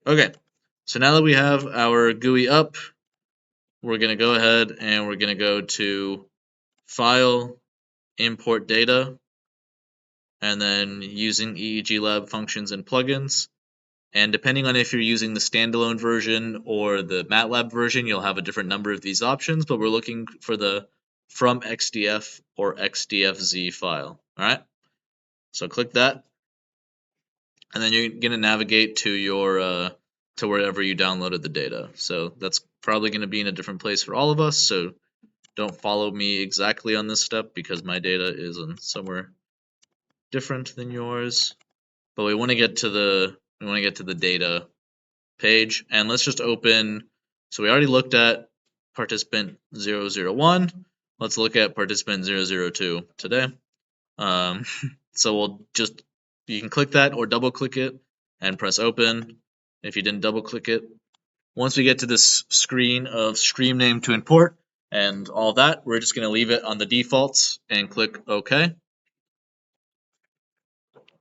Okay, so now that we have our GUI up, we're going to go ahead and we're going to go to File, Import Data, and then using EEGLAB functions and plugins. And depending on if you're using the standalone version or the MATLAB version, you'll have a different number of these options, but we're looking for the from XDF or XDFZ file. All right, so click that, and then you're going to navigate to your to wherever you downloaded the data. So that's probably going to be in a different place for all of us. So don't follow me exactly on this step because my data is in somewhere different than yours. But we want to get to the data page, and let's just open. So we already looked at participant 001. Let's look at participant 002 today. So we'll just, you can click that or double click it and press open if you didn't double click it. Once we get to this screen of stream name to import and all that, we're just going to leave it on the defaults and click OK.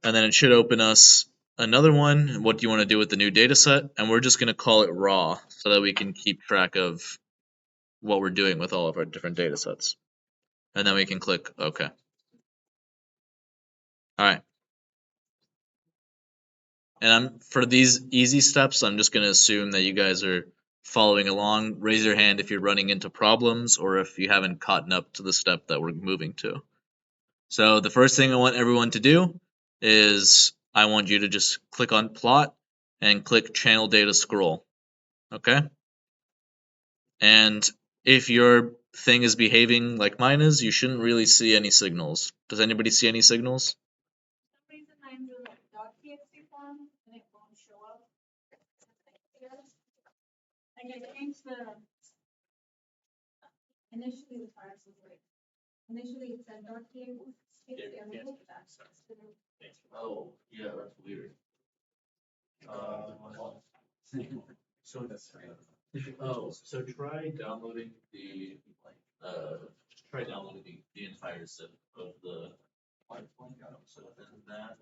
And then it should open us another one. What do you want to do with the new data set? And we're just going to call it raw so that we can keep track of what we're doing with all of our different data sets. And then we can click OK. All right. And for these easy steps, I'm just going to assume that you guys are following along. Raise your hand if you're running into problems or if you haven't caught up to the step that we're moving to. So the first thing I want everyone to do is I want you to just click on plot and click channel data scroll. Okay? And if your thing is behaving like mine is, you shouldn't really see any signals. Does anybody see any signals? For some reason I'm doing .txt form and it won't show up. I can change the initially the files was like initially it said .txt and we moved that. Oh, yeah, that's weird. So that's so try downloading the entire zip of the platform. So then that,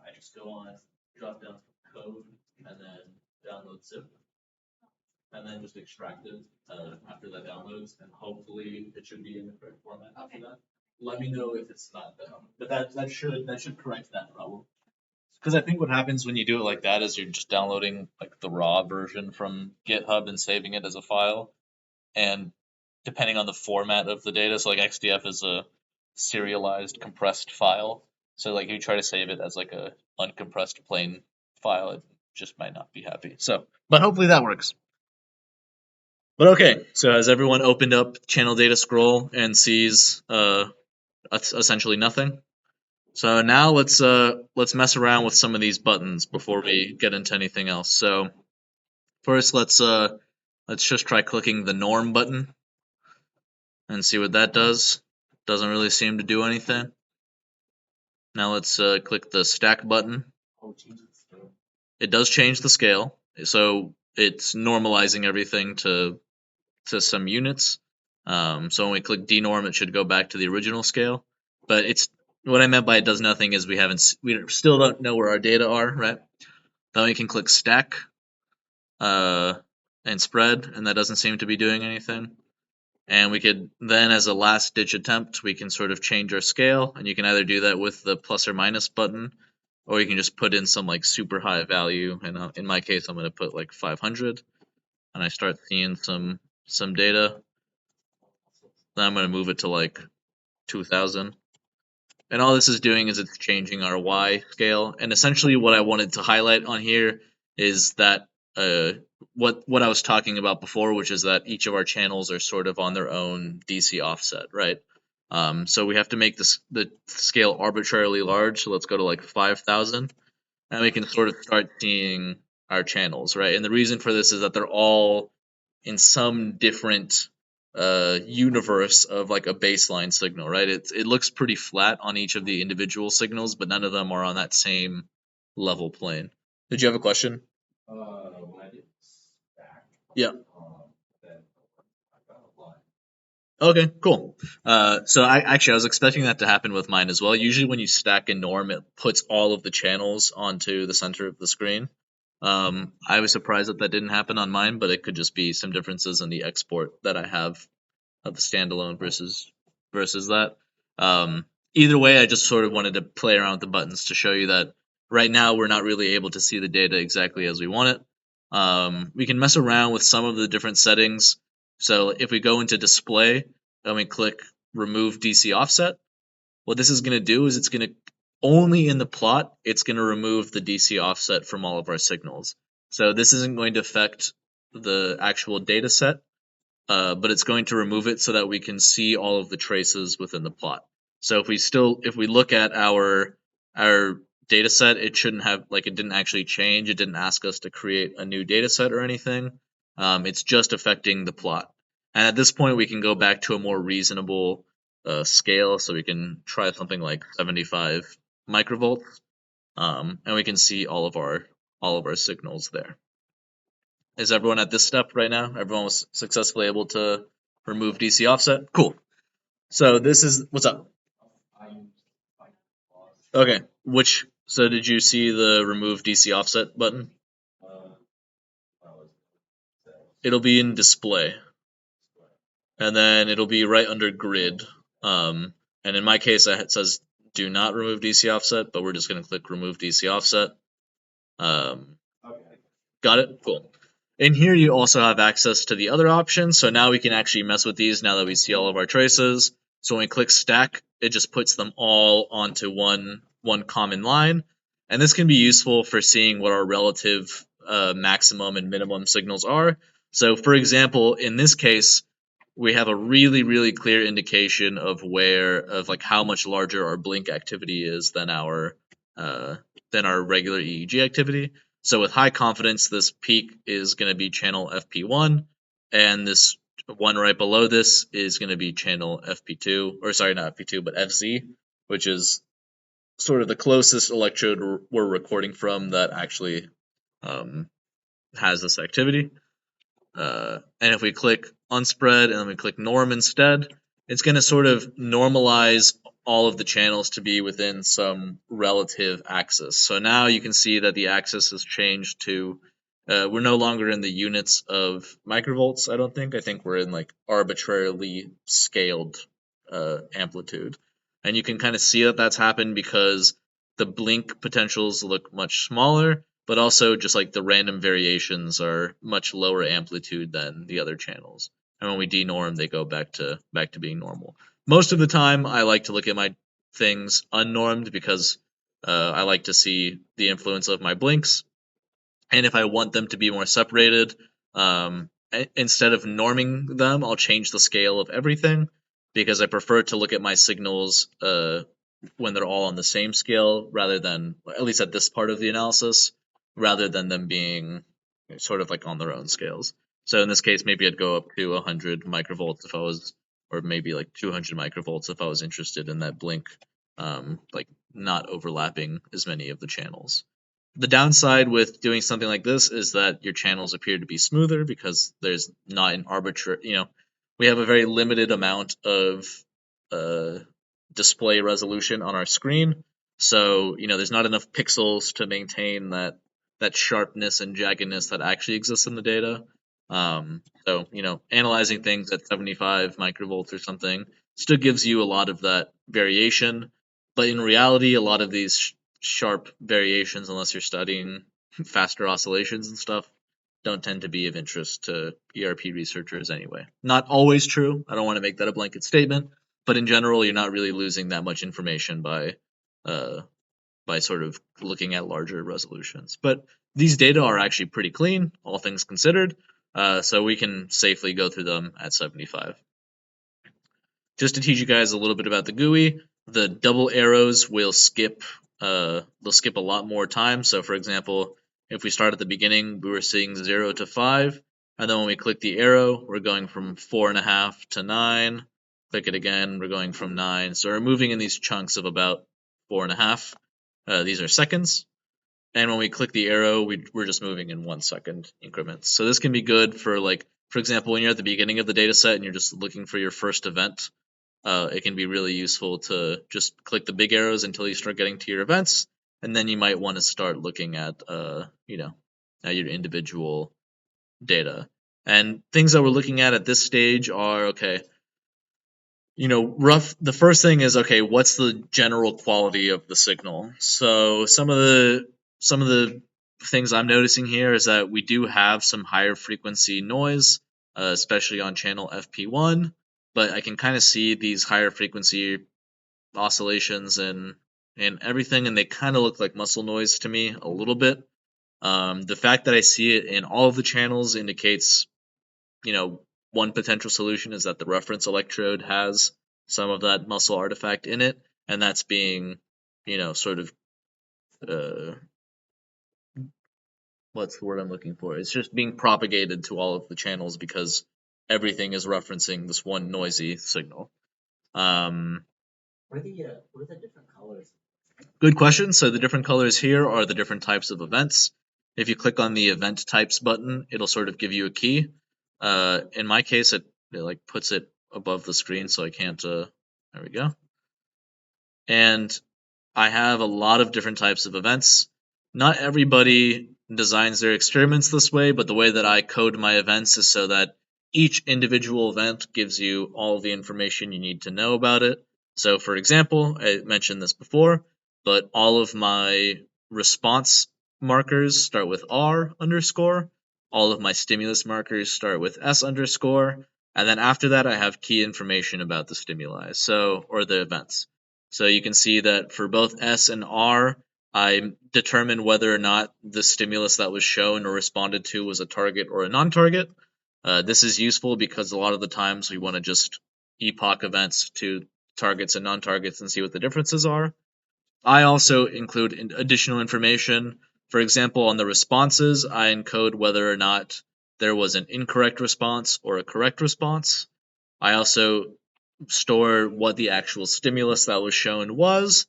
I just go on, drop down code, and then download zip, and then just extract it after that downloads, and hopefully it should be in the correct format after that. Let me know if it's not there, but that should correct that problem. Because I think what happens when you do it like that is you're just downloading like the raw version from GitHub and saving it as a file, and depending on the format of the data, so like XDF is a serialized compressed file, so like if you try to save it as like a uncompressed plain file, it just might not be happy. So, but hopefully that works. But okay, so has everyone opened up channel data scroll and sees essentially nothing? So now let's mess around with some of these buttons before we get into anything else. So first let's just try clicking the norm button and see what that does. Doesn't really seem to do anything. Now let's click the stack button. It does change the scale, so it's normalizing everything to some units. So when we click denorm, it should go back to the original scale. But it's what I meant by it does nothing is we still don't know where our data are, right? Then we can click stack and spread, and that doesn't seem to be doing anything. And we could then, as a last ditch attempt, we can sort of change our scale, and you can either do that with the plus or minus button, or you can just put in some like super high value. And in my case, I'm going to put like 500, and I start seeing some data. Then I'm going to move it to like 2000. And all this is doing is it's changing our Y scale. And essentially what I wanted to highlight on here is that what I was talking about before, which is that each of our channels are sort of on their own DC offset, right? So we have to make the scale arbitrarily large. So let's go to like 5,000, and we can sort of start seeing our channels, right? And the reason for this is that they're all in some different universe of like a baseline signal, right? It looks pretty flat on each of the individual signals, but none of them are on that same level plane. Did you have a question? When I did stack, yeah. Okay, cool. So I was expecting that to happen with mine as well. Usually when you stack and norm, it puts all of the channels onto the center of the screen. I was surprised that didn't happen on mine, but it could just be some differences in the export that I have of the standalone versus that. Either way, I just sort of wanted to play around with the buttons to show you that right now we're not really able to see the data exactly as we want it. We can mess around with some of the different settings. So if we go into display and we click remove DC offset, what this is going to do is it's going to only in the plot, it's going to remove the DC offset from all of our signals. So this isn't going to affect the actual data set, but it's going to remove it so that we can see all of the traces within the plot. So if we look at our data set, it shouldn't have, like, it didn't actually change. It didn't ask us to create a new data set or anything. It's just affecting the plot. And at this point, we can go back to a more reasonable scale. So we can try something like 75 microvolts, and we can see all of our signals there. Is everyone at this step right now? Everyone was successfully able to remove DC offset? Cool. So this is, what's up? Okay, so did you see the remove DC offset button? It'll be in display. And then it'll be right under grid. And in my case, it says do not remove DC offset, but we're just going to click remove DC offset. Got it? Cool. In here, you also have access to the other options. So now we can actually mess with these now that we see all of our traces. So when we click stack, it just puts them all onto one common line. And this can be useful for seeing what our relative maximum and minimum signals are. So for example, in this case, we have a really, really clear indication of like how much larger our blink activity is than our regular EEG activity. So with high confidence, this peak is going to be channel FP1, and this one right below this is going to be channel FP2, or sorry, not FP2, but FZ, which is sort of the closest electrode we're recording from that actually has this activity. And if we click unspread and then we click norm instead, it's going to sort of normalize all of the channels to be within some relative axis. So now you can see that the axis has changed to, we're no longer in the units of microvolts, I don't think. I think we're in like arbitrarily scaled amplitude. And you can kind of see that that's happened because the blink potentials look much smaller, but also just like the random variations are much lower amplitude than the other channels. And when we denorm, they go back to being normal. Most of the time, I like to look at my things unnormed because I like to see the influence of my blinks. And if I want them to be more separated, instead of norming them, I'll change the scale of everything because I prefer to look at my signals when they're all on the same scale rather than, at least at this part of the analysis, rather than them being sort of like on their own scales. So in this case, maybe I'd go up to 100 microvolts if I was, or maybe like 200 microvolts if I was interested in that blink, like not overlapping as many of the channels. The downside with doing something like this is that your channels appear to be smoother because there's not an arbitrary, we have a very limited amount of display resolution on our screen. So, there's not enough pixels to maintain that sharpness and jaggedness that actually exists in the data. So, analyzing things at 75 microvolts or something still gives you a lot of that variation. But in reality, a lot of these sharp variations, unless you're studying faster oscillations and stuff, don't tend to be of interest to ERP researchers anyway. Not always true. I don't want to make that a blanket statement, but in general, you're not really losing that much information by sort of looking at larger resolutions. But these data are actually pretty clean, all things considered, so we can safely go through them at 75. Just to teach you guys a little bit about the GUI, the double arrows will skip. They'll skip a lot more time. So, for example, if we start at the beginning, we were seeing 0 to 5, and then when we click the arrow, we're going from 4.5 to 9. Click it again, we're going from 9. So we're moving in these chunks of about 4.5. These are seconds. And when we click the arrow, we're just moving in 1 second increments. So this can be good for, like, for example, when you're at the beginning of the data set and you're just looking for your first event, it can be really useful to just click the big arrows until you start getting to your events, and then you might want to start looking at, your individual data. And things that we're looking at this stage are, okay, the first thing is, okay, what's the general quality of the signal? So some of the things I'm noticing here is that we do have some higher frequency noise, especially on channel FP1, but I can kind of see these higher frequency oscillations and everything, and they kind of look like muscle noise to me a little bit. The fact that I see it in all of the channels indicates, one potential solution is that the reference electrode has some of that muscle artifact in it, and that's being, sort of, what's the word I'm looking for? It's just being propagated to all of the channels because everything is referencing this one noisy signal. What are the different colors? Good question. So the different colors here are the different types of events. If you click on the event types button, it'll sort of give you a key. In my case, it like puts it above the screen, so I can't. There we go. And I have a lot of different types of events. Not everybody designs their experiments this way, but the way that I code my events is so that each individual event gives you all the information you need to know about it. So, for example, I mentioned this before, but all of my response markers start with R underscore. All of my stimulus markers start with S underscore. And then after that, I have key information about the stimuli, or the events. So you can see that for both S and R, I determined whether or not the stimulus that was shown or responded to was a target or a non-target. This is useful because a lot of the times we want to just epoch events to targets and non-targets and see what the differences are. I also include additional information. For example, on the responses, I encode whether or not there was an incorrect response or a correct response. I also store what the actual stimulus that was shown was,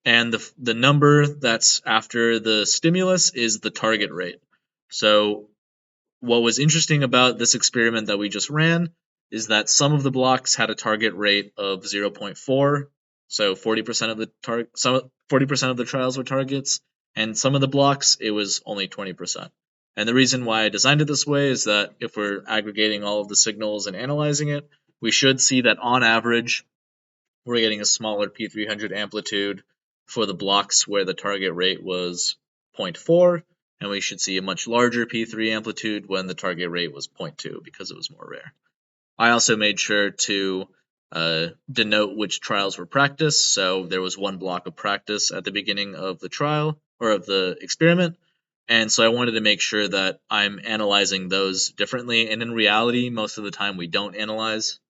and the number that's after the stimulus is the target rate. So what was interesting about this experiment that we just ran is that some of the blocks had a target rate of 0.4, so 40% of the 40% of the trials were targets, and some of the blocks it was only 20%. And the reason why I designed it this way is that if we're aggregating all of the signals and analyzing it, we should see that on average we're getting a smaller P300 amplitude for the blocks where the target rate was 0.4, and we should see a much larger P3 amplitude when the target rate was 0.2 because it was more rare. I also made sure to denote which trials were practice, so there was one block of practice at the beginning of the trial, or of the experiment, and so I wanted to make sure that I'm analyzing those differently, and in reality, most of the time we don't analyze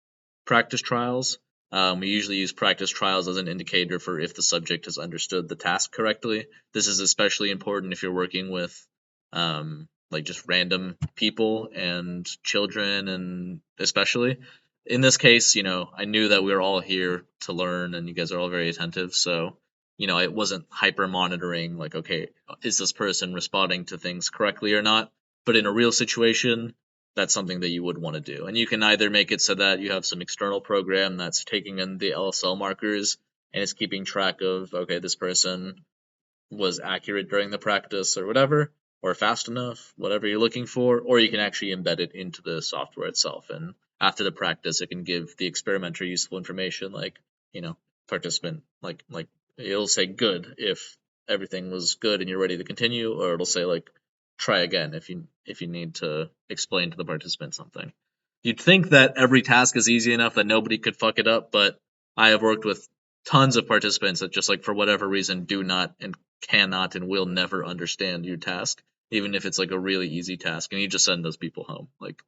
practice trials. We usually use practice trials as an indicator for if the subject has understood the task correctly. This is especially important if you're working with like just random people and children, and especially in this case, I knew that we were all here to learn and you guys are all very attentive. So, it wasn't hyper monitoring like, okay, is this person responding to things correctly or not? But in a real situation, that's something that you would want to do. And you can either make it so that you have some external program that's taking in the LSL markers and it's keeping track of, okay, this person was accurate during the practice or whatever, or fast enough, whatever you're looking for, or you can actually embed it into the software itself. And after the practice, it can give the experimenter useful information like, participant, like it'll say good if everything was good and you're ready to continue, or it'll say like try again if you need to explain to the participant something. You'd think that every task is easy enough that nobody could fuck it up, but I have worked with tons of participants that just like for whatever reason do not and cannot and will never understand your task, even if it's like a really easy task, and you just send those people home. Like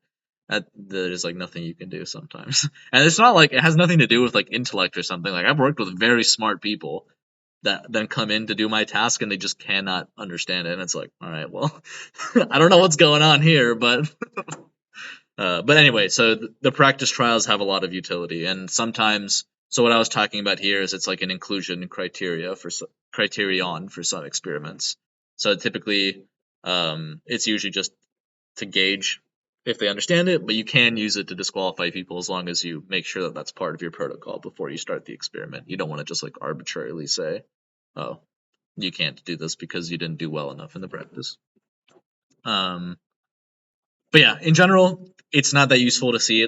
there's like nothing you can do sometimes. And it's not like it has nothing to do with like intellect or something. Like I've worked with very smart people that then come in to do my task and they just cannot understand it, and it's like, all right, well, I don't know what's going on here, but anyway, so the practice trials have a lot of utility, and sometimes, so what I was talking about here is it's like an inclusion criterion for some experiments. So typically, it's usually just to gauge if they understand it, but you can use it to disqualify people as long as you make sure that that's part of your protocol before you start the experiment. You don't want to just like arbitrarily say, oh, you can't do this because you didn't do well enough in the practice. But yeah, in general, it's not that useful to see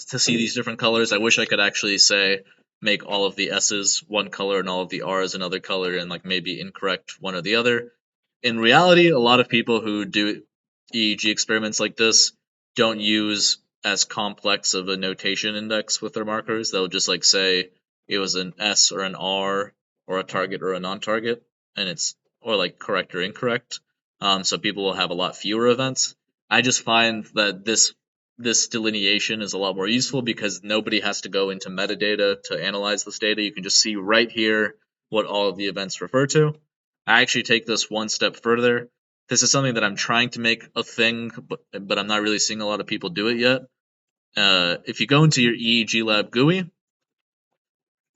these different colors. I wish I could actually say make all of the S's one color and all of the R's another color and like maybe incorrect one or the other. In reality, a lot of people who do EEG experiments like this don't use as complex of a notation index with their markers. They'll just like say it was an S or an R or a target or a non-target, and it's or like correct or incorrect. So people will have a lot fewer events. I just find that this delineation is a lot more useful because nobody has to go into metadata to analyze this data. You can just see right here what all of the events refer to. I actually take this one step further. This is something that I'm trying to make a thing, but I'm not really seeing a lot of people do it yet. If you go into your EEGLAB GUI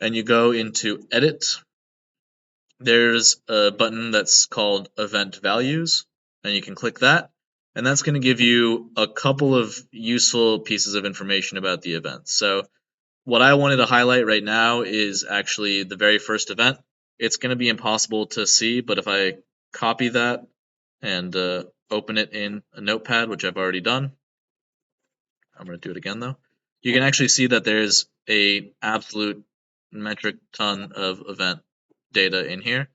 and you go into Edit, there's a button that's called Event Values, and you can click that. And that's going to give you a couple of useful pieces of information about the event. So what I wanted to highlight right now is actually the very first event. It's going to be impossible to see, but if I copy that and open it in a notepad, which I've already done, I'm going to do it again though, you can actually see that there's a absolute metric ton of event data in here.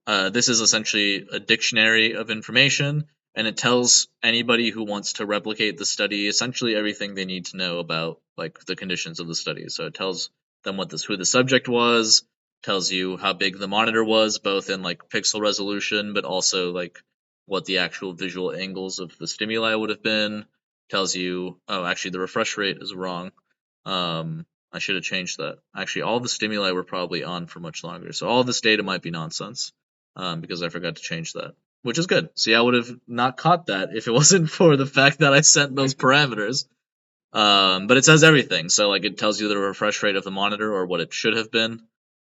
This is essentially a dictionary of information, and it tells anybody who wants to replicate the study essentially everything they need to know about like the conditions of the study. So it tells them who the subject was, tells you how big the monitor was, both in like pixel resolution, but also like what the actual visual angles of the stimuli would have been. Tells you, oh, actually the refresh rate is wrong. I should have changed that. Actually, all the stimuli were probably on for much longer, so all this data might be nonsense. Because I forgot to change that, which is good. See, I would have not caught that if it wasn't for the fact that I set those parameters. But it says everything. So like it tells you the refresh rate of the monitor or what it should have been.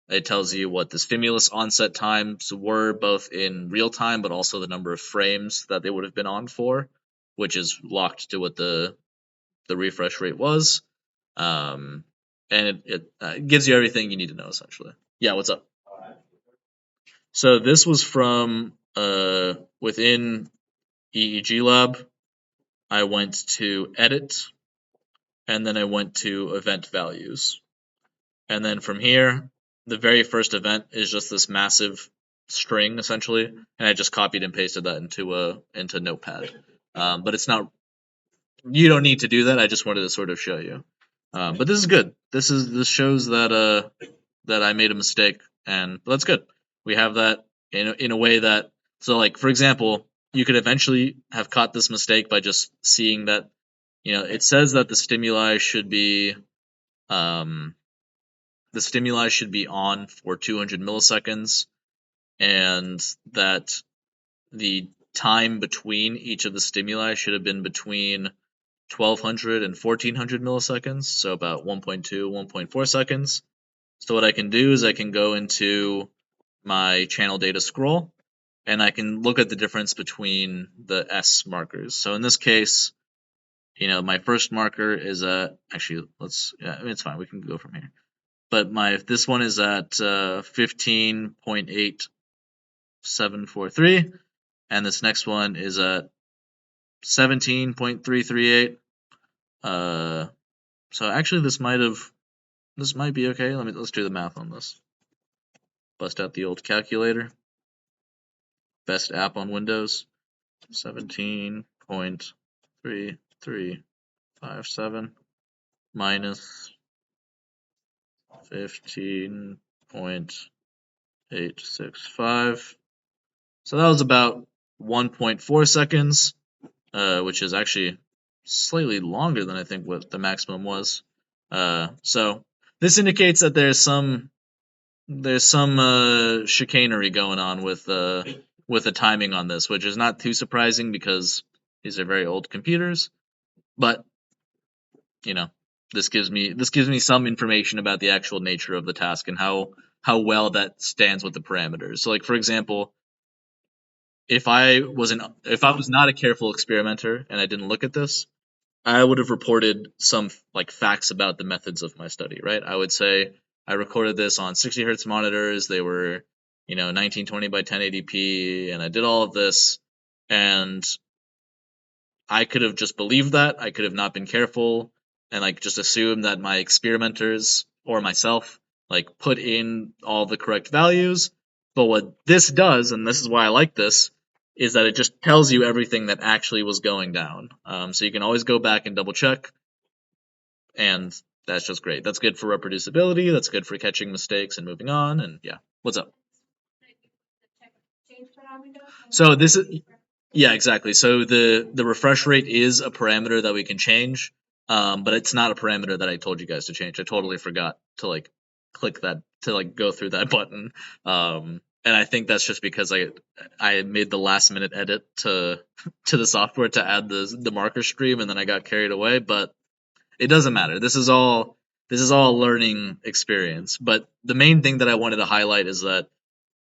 It tells you what the stimulus onset times were, both in real time, but also the number of frames that they would have been on for, which is locked to what the refresh rate was. And it gives you everything you need to know, essentially. Yeah, what's up? So this was from within EEGLAB. I went to Edit, and then I went to Event Values. And then from here, the very first event is just this massive string, essentially, and I just copied and pasted that into Notepad. But it's not. You don't need to do that. I just wanted to sort of show you. But this is good. This shows that that I made a mistake, and that's good. We have that in a way that, so like for example, you could eventually have caught this mistake by just seeing that, it says that the stimuli should be on for 200 milliseconds, and that the time between each of the stimuli should have been between 1200 and 1400 milliseconds, so about 1.2, 1.4 seconds. So what I can do is I can go into my channel data scroll, and I can look at the difference between the S markers. So in this case, my first marker is at, actually, it's fine, we can go from here. But this one is at 15.8743, and this next one is at 17.338. So actually this might be okay. Let's do the math on this. Bust out the old calculator. Best app on Windows. 17.3357 minus 15.865. So that was about 1.4 seconds, which is actually slightly longer than I think what the maximum was. So this indicates that there's some chicanery going on with the timing on this, which is not too surprising because these are very old computers. But this gives me some information about the actual nature of the task and how well that stands with the parameters. So like for example, if I was not a careful experimenter and I didn't look at this, I would have reported some like facts about the methods of my study, right? I would say I recorded this on 60 hertz monitors. They were, 1920 by 1080p, and I did all of this. And I could have just believed that. I could have not been careful and like just assumed that my experimenters or myself like put in all the correct values. But what this does, and this is why I like this, is that it just tells you everything that actually was going down. So you can always go back and double check, and that's just great. That's good for reproducibility. That's good for catching mistakes and moving on. And yeah, what's up? Change parameter. So this is yeah, exactly. So the refresh rate is a parameter that we can change, but it's not a parameter that I told you guys to change. I totally forgot to like click that to like go through that button. And I think that's just because I made the last minute edit to to the software to add the marker stream, and then I got carried away. But it doesn't matter. This is all a learning experience. But the main thing that I wanted to highlight is that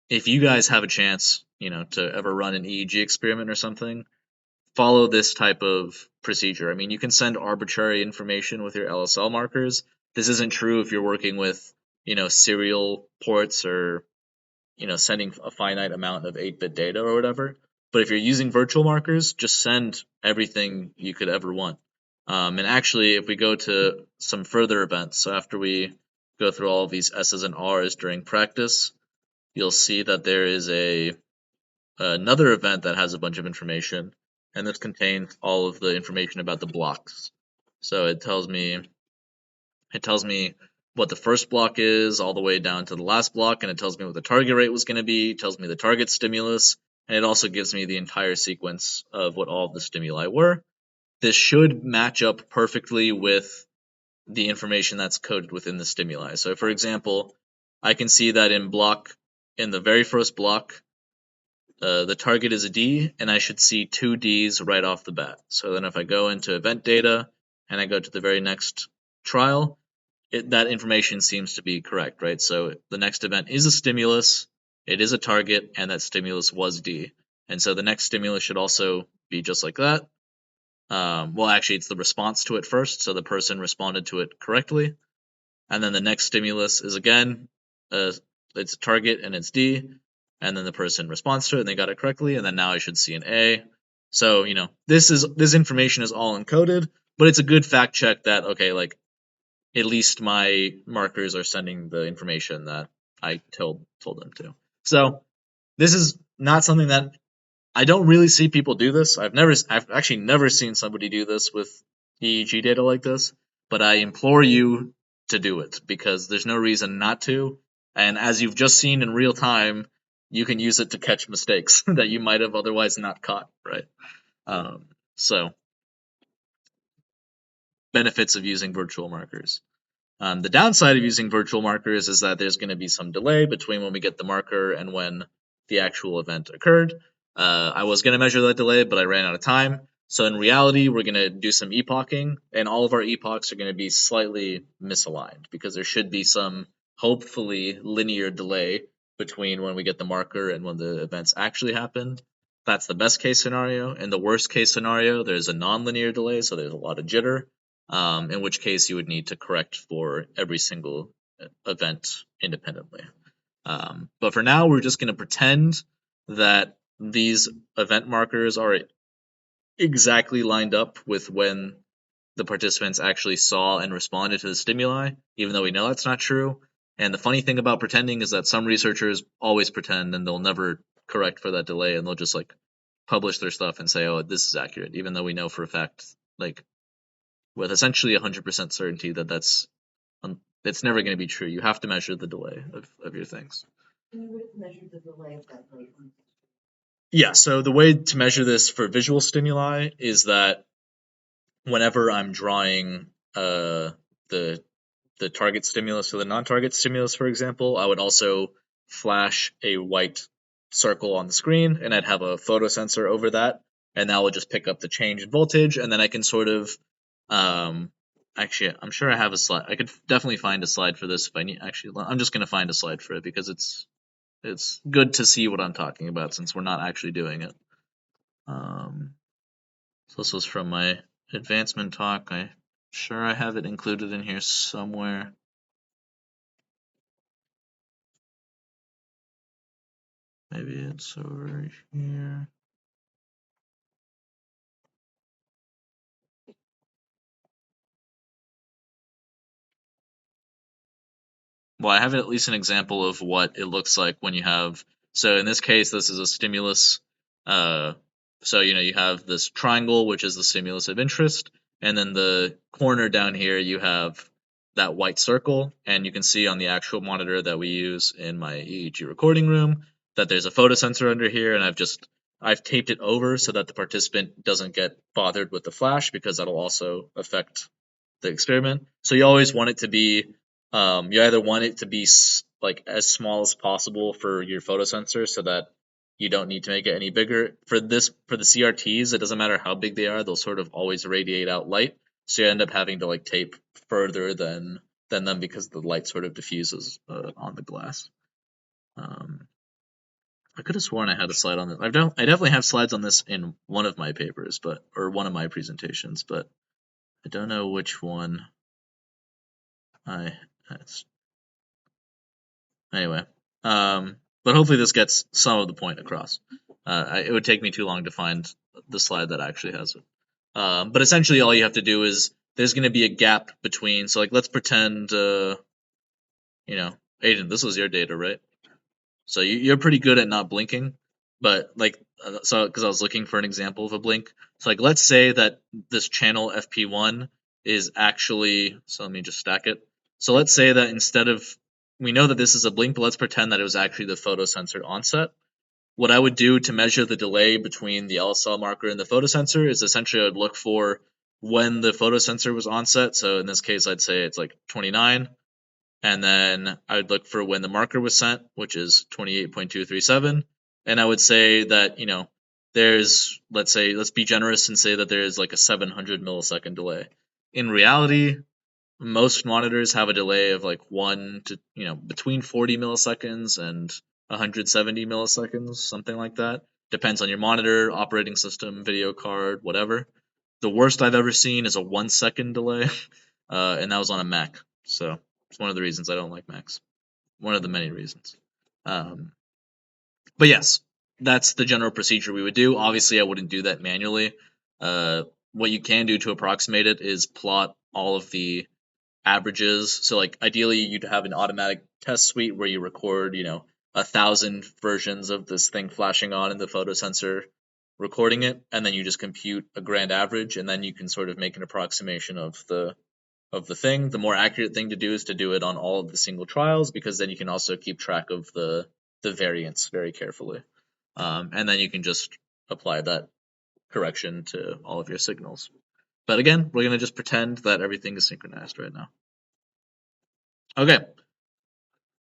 if you guys have a chance, to ever run an EEG experiment or something, follow this type of procedure. I mean, you can send arbitrary information with your LSL markers. This isn't true if you're working with, serial ports or, sending a finite amount of 8-bit data or whatever. But if you're using virtual markers, just send everything you could ever want. And actually, if we go to some further events, so after we go through all of these S's and R's during practice, you'll see that there is another event that has a bunch of information, and this contains all of the information about the blocks. So it tells me what the first block is all the way down to the last block, and it tells me what the target rate was going to be, it tells me the target stimulus, and it also gives me the entire sequence of what all of the stimuli were. This should match up perfectly with the information that's coded within the stimuli. So for example, I can see that in the very first block, the target is a D, and I should see 2 Ds right off the bat. So then if I go into event data and I go to the very next trial, that information seems to be correct, right? So the next event is a stimulus, it is a target, and that stimulus was D. And so the next stimulus should also be just like that. Well, actually, it's the response to it first, so the person responded to it correctly. And then the next stimulus is again, it's a target and it's D, and then the person responds to it and they got it correctly, and then now I should see an A. So, this information is all encoded, but it's a good fact check that, okay, like, at least my markers are sending the information that I told them to. So, this is not something that I don't really see people do this. I've actually never seen somebody do this with EEG data like this, but I implore you to do it because there's no reason not to. And as you've just seen in real time, you can use it to catch mistakes that you might have otherwise not caught, right? So, benefits of using virtual markers. The downside of using virtual markers is that there's going to be some delay between when we get the marker and when the actual event occurred. I was going to measure that delay, but I ran out of time. So in reality, we're going to do some epoching, and all of our epochs are going to be slightly misaligned because there should be some, hopefully, linear delay between when we get the marker and when the events actually happen. That's the best case scenario. In the worst case scenario, there's a nonlinear delay, so there's a lot of jitter. In which case you would need to correct for every single event independently. But for now, we're just going to pretend that these event markers are exactly lined up with when the participants actually saw and responded to the stimuli, even though we know that's not true. And the funny thing about pretending is that some researchers always pretend and they'll never correct for that delay, and they'll just like publish their stuff and say, oh, this is accurate, even though we know for a fact, like, with essentially 100% certainty that it's never going to be true. You have to measure the delay of your things. You would measure the delay of that rate. Yeah, so the way to measure this for visual stimuli is that whenever I'm drawing the target stimulus or the non-target stimulus, for example, I would also flash a white circle on the screen, and I'd have a photosensor over that, and that will just pick up the change in voltage, and then I can sort of actually, I'm sure I have a slide. I could definitely find a slide for this if I need. Actually, I'm just going to find a slide for it because it's good to see what I'm talking about since we're not actually doing it. So this was from my advancement talk. I'm sure I have it included in here somewhere. Maybe it's over here. well, I have at least an example of what it looks like when you have, so in this case, this is a stimulus. So, you have this triangle, which is the stimulus of interest, and then the corner down here, you have that white circle, and you can see on the actual monitor that we use in my EEG recording room that there's a photosensor under here, and I've taped it over so that the participant doesn't get bothered with the flash, because that'll also affect the experiment. So you always want it to be, you either want it to be like as small as possible for your photosensor so that you don't need to make it any bigger. For the CRTs, it doesn't matter how big they are; they'll sort of always radiate out light. So you end up having to like tape further than them because the light sort of diffuses on the glass. I could have sworn I had a slide on this. I definitely have slides on this in one of my papers, or one of my presentations, but I don't know which one. Anyway, but hopefully this gets some of the point across. It would take me too long to find the slide that actually has it. But essentially all you have to do is, there's going to be a gap between, so like let's pretend, Aiden, this was your data, right? So you're pretty good at not blinking, but like, so because I was looking for an example of a blink. So like, let's say that this channel FP1 is actually, so let me just stack it. So let's say that instead of, we know that this is a blink, but let's pretend that it was actually the photosensor onset. What I would do to measure the delay between the LSL marker and the photosensor is essentially I would look for when the photosensor was onset. So in this case, I'd say it's like 29. And then I would look for when the marker was sent, which is 28.237. And I would say that, there's, let's be generous and say that there's like a 700 millisecond delay. In reality, most monitors have a delay of like between 40 milliseconds and 170 milliseconds, something like that. Depends on your monitor, operating system, video card, whatever. The worst I've ever seen is a 1 second delay, and that was on a Mac. So it's one of the reasons I don't like Macs. One of the many reasons. But yes, that's the general procedure we would do. Obviously, I wouldn't do that manually. What you can do to approximate it is plot all of the averages. So like ideally you'd have an automatic test suite where you record, 1,000 versions of this thing flashing on in the photosensor, recording it, and then you just compute a grand average, and then you can sort of make an approximation of the thing. The more accurate thing to do is to do it on all of the single trials, because then you can also keep track of the variance very carefully. And then you can just apply that correction to all of your signals. But again, we're going to just pretend that everything is synchronized right now. Okay.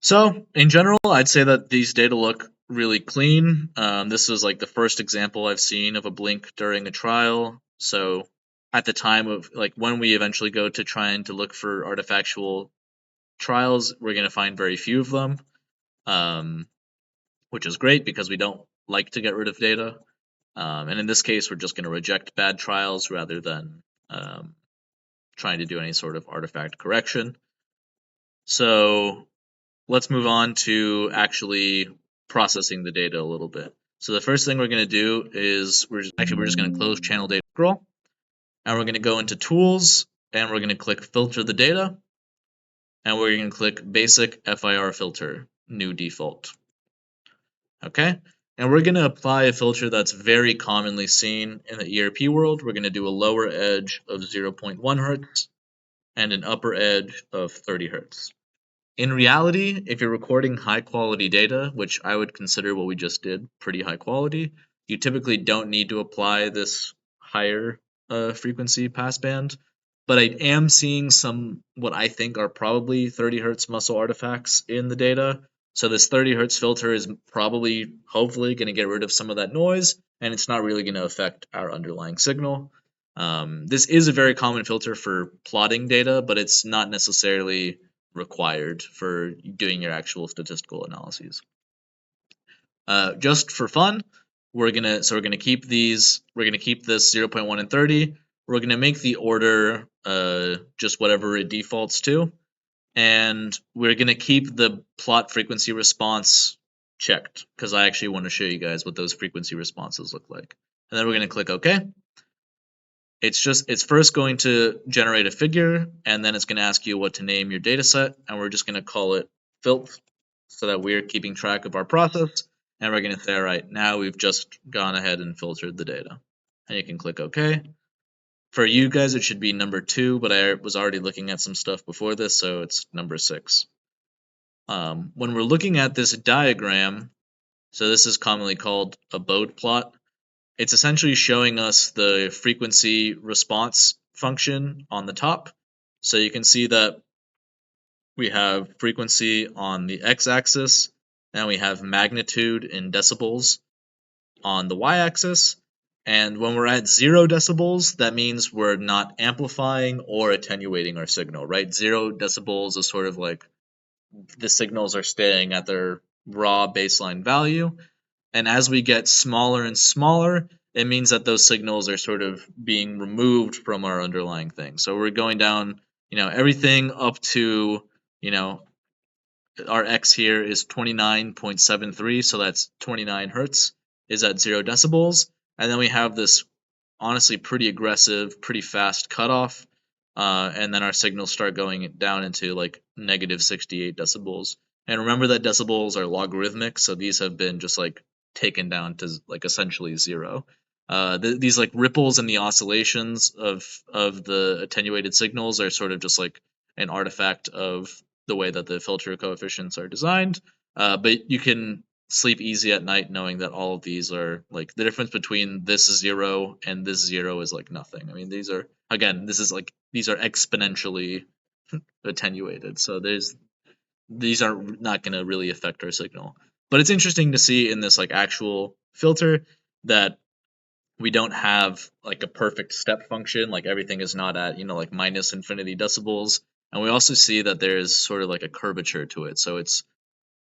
So in general, I'd say that these data look really clean. This is like the first example I've seen of a blink during a trial. So at the time of like when we eventually go to trying to look for artifactual trials, we're going to find very few of them, which is great because we don't like to get rid of data. And in this case, we're just going to reject bad trials rather than trying to do any sort of artifact correction. So let's move on to actually processing the data a little bit. So the first thing we're going to do is we're just going to close channel data scroll, and we're going to go into tools, and we're going to click filter the data, and we're going to click basic FIR filter, new default. Okay, and we're going to apply a filter that's very commonly seen in the ERP world. We're going to do a lower edge of 0.1 hertz and an upper edge of 30 hertz. In reality, if you're recording high quality data, which I would consider what we just did pretty high quality, you typically don't need to apply this higher frequency passband. But I am seeing some what I think are probably 30 hertz muscle artifacts in the data. So this 30 hertz filter is probably, hopefully, going to get rid of some of that noise, and it's not really going to affect our underlying signal. This is a very common filter for plotting data, but it's not necessarily required for doing your actual statistical analyses. Just for fun, we're gonna keep these. We're gonna keep this 0.1 and 30. We're gonna make the order just whatever it defaults to, and we're gonna keep the plot frequency response checked because I actually want to show you guys what those frequency responses look like. And then we're gonna click OK. It's first going to generate a figure, and then it's going to ask you what to name your data set, and we're just going to call it filth so that we're keeping track of our process. And we're going to say, all right, now we've just gone ahead and filtered the data. And you can click OK. For you guys, it should be number 2, but I was already looking at some stuff before this, so it's number 6. When we're looking at this diagram, so this is commonly called a Bode plot. It's essentially showing us the frequency response function on the top. So you can see that we have frequency on the x-axis, and we have magnitude in decibels on the y-axis. And when we're at 0 decibels, that means we're not amplifying or attenuating our signal, right? 0 decibels is sort of like the signals are staying at their raw baseline value. And as we get smaller and smaller, it means that those signals are sort of being removed from our underlying thing. So we're going down, everything up to, our X here is 29.73, so that's 29 hertz, is at 0 decibels. And then we have this honestly pretty aggressive, pretty fast cutoff. And then our signals start going down into like negative 68 decibels. And remember that decibels are logarithmic, so these have been just like taken down to like essentially 0. These like ripples in the oscillations of the attenuated signals are sort of just like an artifact of the way that the filter coefficients are designed. But you can sleep easy at night knowing that all of these are like the difference between this 0 and this 0 is like nothing. I mean, these are exponentially attenuated. So these are not going to really affect our signal. But it's interesting to see in this like actual filter that we don't have like a perfect step function, like everything is not at, like minus infinity decibels. And we also see that there's sort of like a curvature to it. So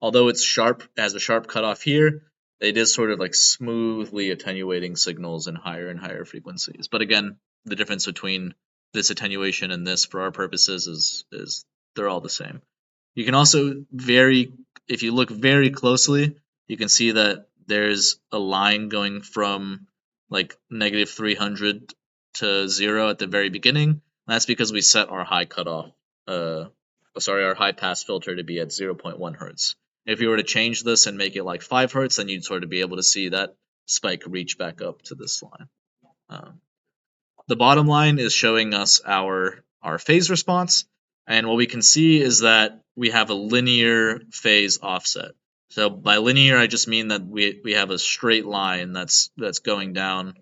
although it's sharp, has a sharp cutoff here, it is sort of like smoothly attenuating signals in higher and higher frequencies. But again, the difference between this attenuation and this for our purposes is they're all the same. You can also if you look very closely, you can see that there's a line going from like negative 300 to 0 at the very beginning. That's because we set our high pass filter to be at 0.1 hertz. If you were to change this and make it like 5 hertz, then you'd sort of be able to see that spike reach back up to this line. The bottom line is showing us our phase response, and what we can see is that we have a linear phase offset. So by linear, I just mean that we have a straight line that's going down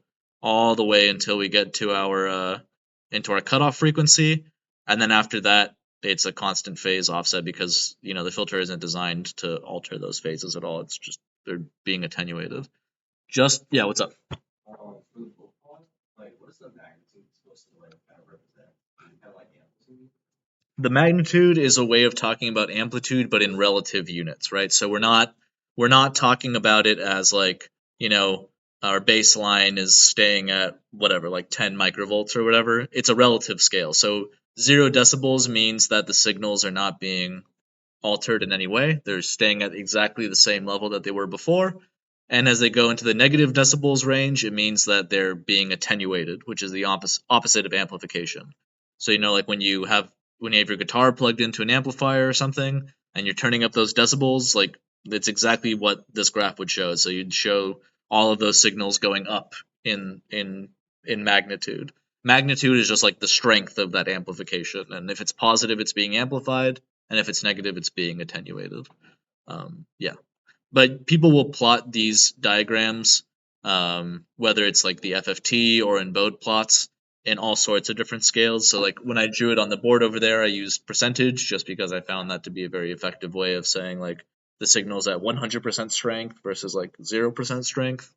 all the way until we get to our into our cutoff frequency, and then after that, it's a constant phase offset because the filter isn't designed to alter those phases at all. It's just they're being attenuated. Yeah, what's up? Like, what is the magnitude supposed to like kind of represent? Kind of like amplitude? The magnitude is a way of talking about amplitude, but in relative units, right? So we're not talking about it as like, our baseline is staying at whatever, like 10 microvolts or whatever. It's a relative scale. So 0 decibels means that the signals are not being altered in any way. They're staying at exactly the same level that they were before. And as they go into the negative decibels range, it means that they're being attenuated, which is the opposite of amplification. So like when you have your guitar plugged into an amplifier or something, and you're turning up those decibels, like it's exactly what this graph would show. So you'd show all of those signals going up in magnitude. Magnitude is just like the strength of that amplification, and if it's positive, it's being amplified, and if it's negative, it's being attenuated. Yeah. But people will plot these diagrams, whether it's like the FFT or in Bode plots, in all sorts of different scales. So like when I drew it on the board over there, I used percentage just because I found that to be a very effective way of saying like the signal's at 100% strength versus like 0% strength.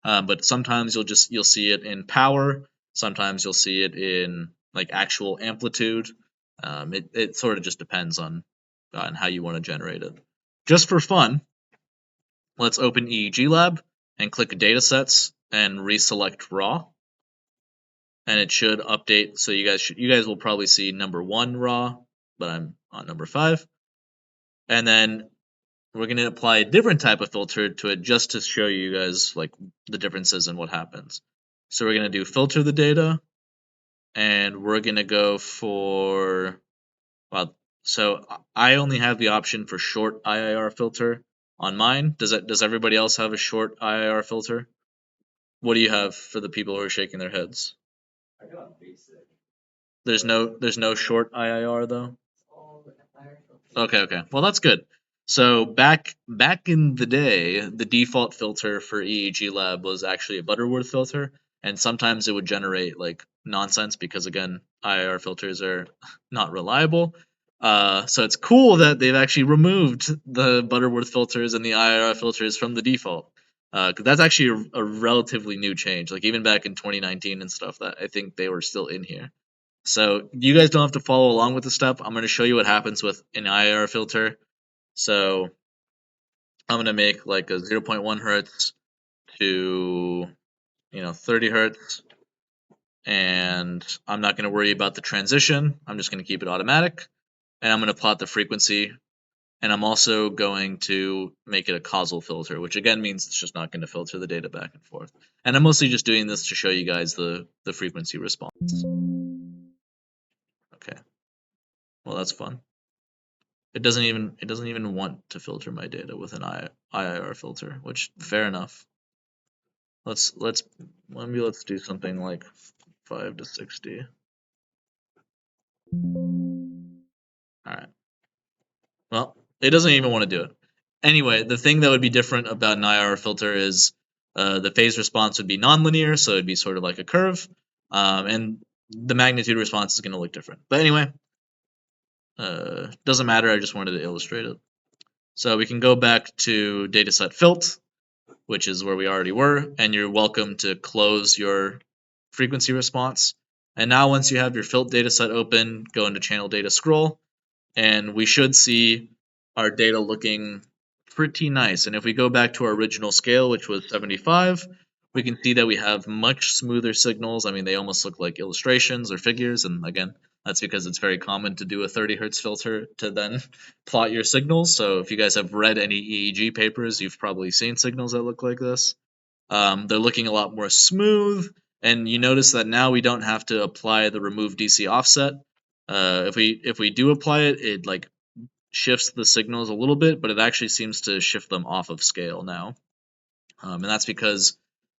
But sometimes you'll see it in power. Sometimes you'll see it in like actual amplitude. It sort of just depends on how you want to generate it. Just for fun, let's open EEGLAB and click Datasets and reselect Raw. And it should update. So you guys will probably see number 1 raw, but I'm on number 5. And then we're going to apply a different type of filter to it just to show you guys like the differences in what happens. So we're going to do filter the data, and we're going to go for So I only have the option for short IIR filter on mine. Does everybody else have a short IIR filter? What do you have for the people who are shaking their heads? I got basic. There's no short IIR though. All the fire filters. Okay. Well, that's good. So back in the day, the default filter for EEGLAB was actually a Butterworth filter, and sometimes it would generate like nonsense because again, IIR filters are not reliable. So it's cool that they've actually removed the Butterworth filters and the IIR filters from the default. 'Cause that's actually a relatively new change. Like even back in 2019 and stuff, that I think they were still in here. So you guys don't have to follow along with the step. I'm going to show you what happens with an IIR filter. So I'm going to make like a 0.1 hertz to 30 hertz, and I'm not going to worry about the transition. I'm just going to keep it automatic, and I'm going to plot the frequency, and I'm also going to make it a causal filter, which again means it's just not going to filter the data back and forth. And I'm mostly just doing this to show you guys the frequency response. Okay. Well, that's fun. It doesn't even want to filter my data with an IIR filter, which fair enough. Let's do something like 5 to 60. All right. Well, it doesn't even want to do it. Anyway, the thing that would be different about an IIR filter is the phase response would be nonlinear, so it'd be sort of like a curve, and the magnitude response is going to look different. But anyway, doesn't matter. I just wanted to illustrate it. So we can go back to dataset filt, which is where we already were, and you're welcome to close your frequency response. And now once you have your filt dataset open, go into channel data scroll, and we should see our data looking pretty nice. And if we go back to our original scale, which was 75, we can see that we have much smoother signals. I mean, they almost look like illustrations or figures, and again, that's because it's very common to do a 30 hertz filter to then plot your signals. So if you guys have read any EEG papers, you've probably seen signals that look like this. They're looking a lot more smooth, and you notice that now we don't have to apply the remove DC offset. If we do apply it, it like shifts the signals a little bit, but it actually seems to shift them off of scale now. And that's because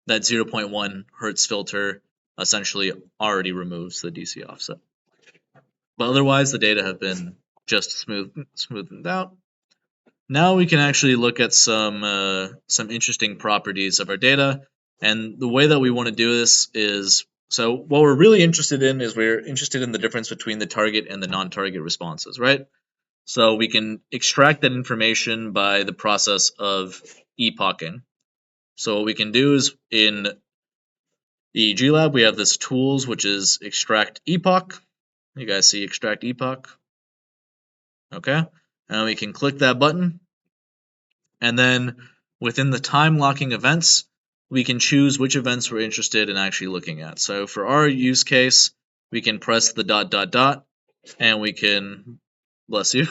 that 0.1 hertz filter essentially already removes the DC offset. But otherwise, the data have been just smoothed out. Now we can actually look at some interesting properties of our data. And the way that we want to do this is, so what we're really interested in is we're interested in the difference between the target and the non-target responses, right? So we can extract that information by the process of epoching. So what we can do is in EEGLAB, we have this tools, which is extract epoch. You guys see extract epoch? Okay. And we can click that button. And then within the time locking events, we can choose which events we're interested in actually looking at. So for our use case, we can press the ... and we can, bless you,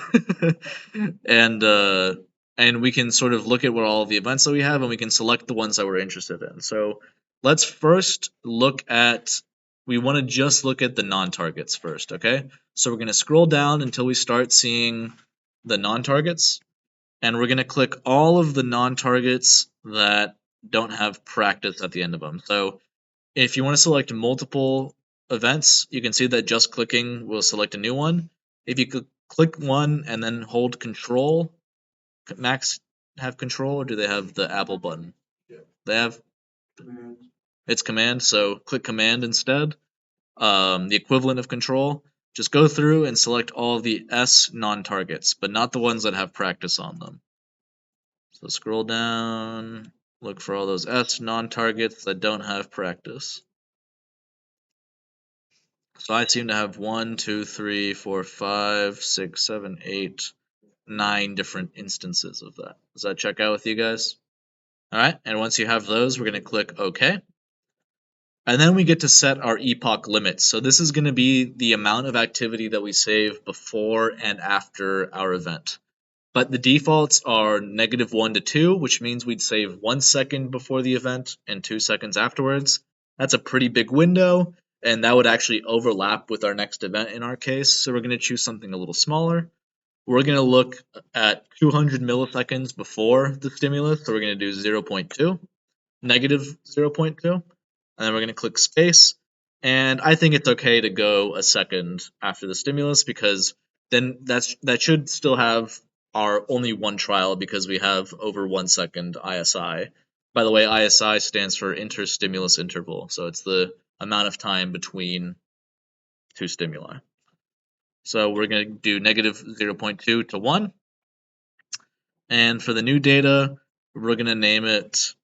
and we can sort of look at what all of the events that we have, and we can select the ones that we're interested in. So let's first look at, we want to just look at the non-targets first, okay? So we're going to scroll down until we start seeing the non-targets, and we're going to click all of the non-targets that don't have practice at the end of them. So if you want to select multiple events, you can see that just clicking will select a new one. If you could click one and then hold control, Max have control, or do they have the Apple button? Yeah. They have Command. It's command, so click command instead. The equivalent of control. Just go through and select all of the S non-targets, but not the ones that have practice on them. So scroll down, look for all those S non-targets that don't have practice. So I seem to have 1, 2, 3, 4, 5, 6, 7, 8, 9 different instances of that. Does that check out with you guys? All right, and once you have those, we're going to click OK. And then we get to set our epoch limits. So this is going to be the amount of activity that we save before and after our event. But the defaults are -1 to 2, which means we'd save 1 second before the event and 2 seconds afterwards. That's a pretty big window, and that would actually overlap with our next event in our case. So we're going to choose something a little smaller. we're going to look at 200 milliseconds before the stimulus. So we're going to do 0.2, negative 0.2, and then we're going to click space. And I think it's okay to go a second after the stimulus because then that should still have our only one trial because we have over 1 second ISI. By the way, ISI stands for interstimulus interval, so it's the amount of time between two stimuli. So we're going to do negative 0.2 to 1. And for the new data, we're going to name it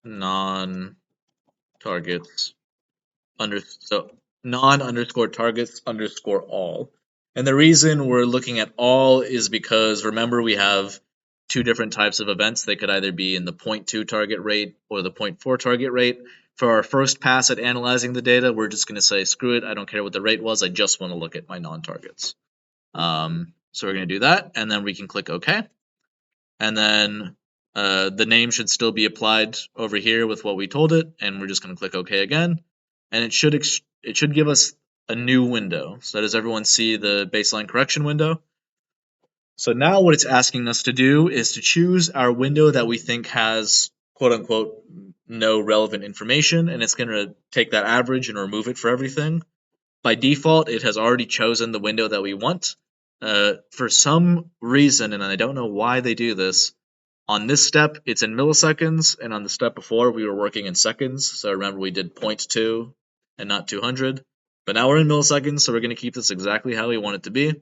non-targets non_targets_all. And the reason we're looking at all is because remember we have two different types of events. They could either be in the 0.2 target rate or the 0.4 target rate. For our first pass at analyzing the data, we're just going to say, screw it, I don't care what the rate was, I just want to look at my non-targets. So we're going to do that, and then we can click OK. And then the name should still be applied over here with what we told it, and we're just going to click OK again. And it should give us a new window. So does everyone see the baseline correction window? So now what it's asking us to do is to choose our window that we think has quote unquote no relevant information, and it's going to take that average and remove it for everything. By default, it has already chosen the window that we want. For some reason, and I don't know why they do this, on this step, it's in milliseconds, and on the step before, we were working in seconds. So remember, we did 0.2 and not 200. But now we're in milliseconds, so we're going to keep this exactly how we want it to be.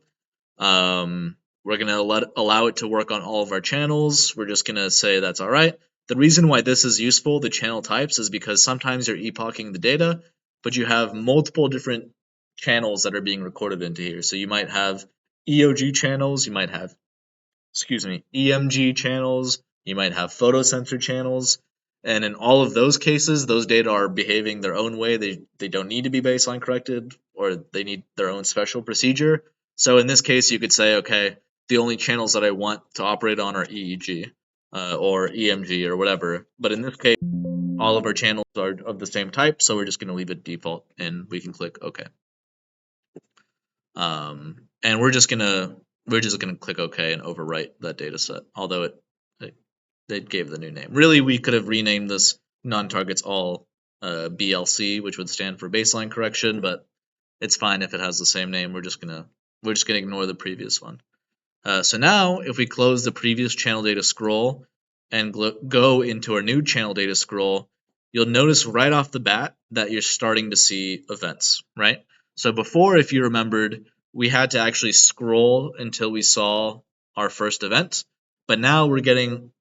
We're going to allow it to work on all of our channels. We're just going to say that's all right. The reason why this is useful, the channel types, is because sometimes you're epoching the data, but you have multiple different channels that are being recorded into here. So you might have EOG channels, you might have EMG channels, you might have photosensor channels, and in all of those cases, those data are behaving their own way. They don't need to be baseline corrected, or they need their own special procedure. So in this case, you could say, okay, the only channels that I want to operate on are EEG or EMG or whatever. But in this case, all of our channels are of the same type, so we're just going to leave it default, and we can click OK. And we're just gonna click OK and overwrite that data set, although they gave the new name. Really, we could have renamed this non-targets all BLC, which would stand for baseline correction, but it's fine if it has the same name. We're just gonna ignore the previous one. So now, if we close the previous channel data scroll and go into our new channel data scroll, you'll notice right off the bat that you're starting to see events, right? So before, if you remembered, we had to actually scroll until we saw our first event, but now we're getting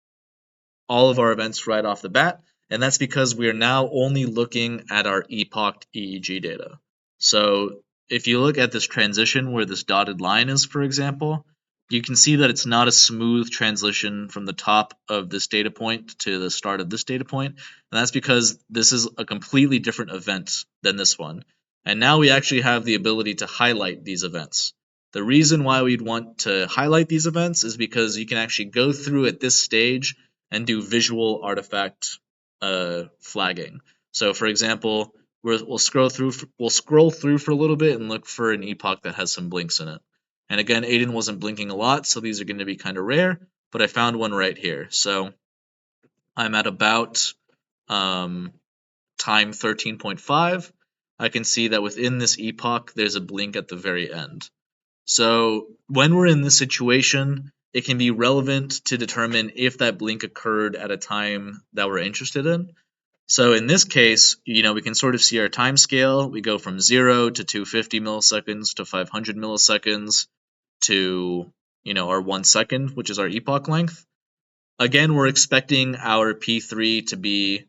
all of our events right off the bat, and that's because we are now only looking at our epoch EEG data. So if you look at this transition where this dotted line is, for example, you can see that it's not a smooth transition from the top of this data point to the start of this data point, and that's because this is a completely different event than this one. And now we actually have the ability to highlight these events. The reason why we'd want to highlight these events is because you can actually go through at this stage and do visual artifact flagging. So for example, we'll scroll through for a little bit and look for an epoch that has some blinks in it. And again, Aiden wasn't blinking a lot, so these are going to be kind of rare, but I found one right here. So I'm at about time 13.5. I can see that within this epoch, there's a blink at the very end. So when we're in this situation, it can be relevant to determine if that blink occurred at a time that we're interested in. So in this case, we can sort of see our time scale. We go from 0 to 250 milliseconds to 500 milliseconds to, our 1 second, which is our epoch length. Again, we're expecting our P3 to be,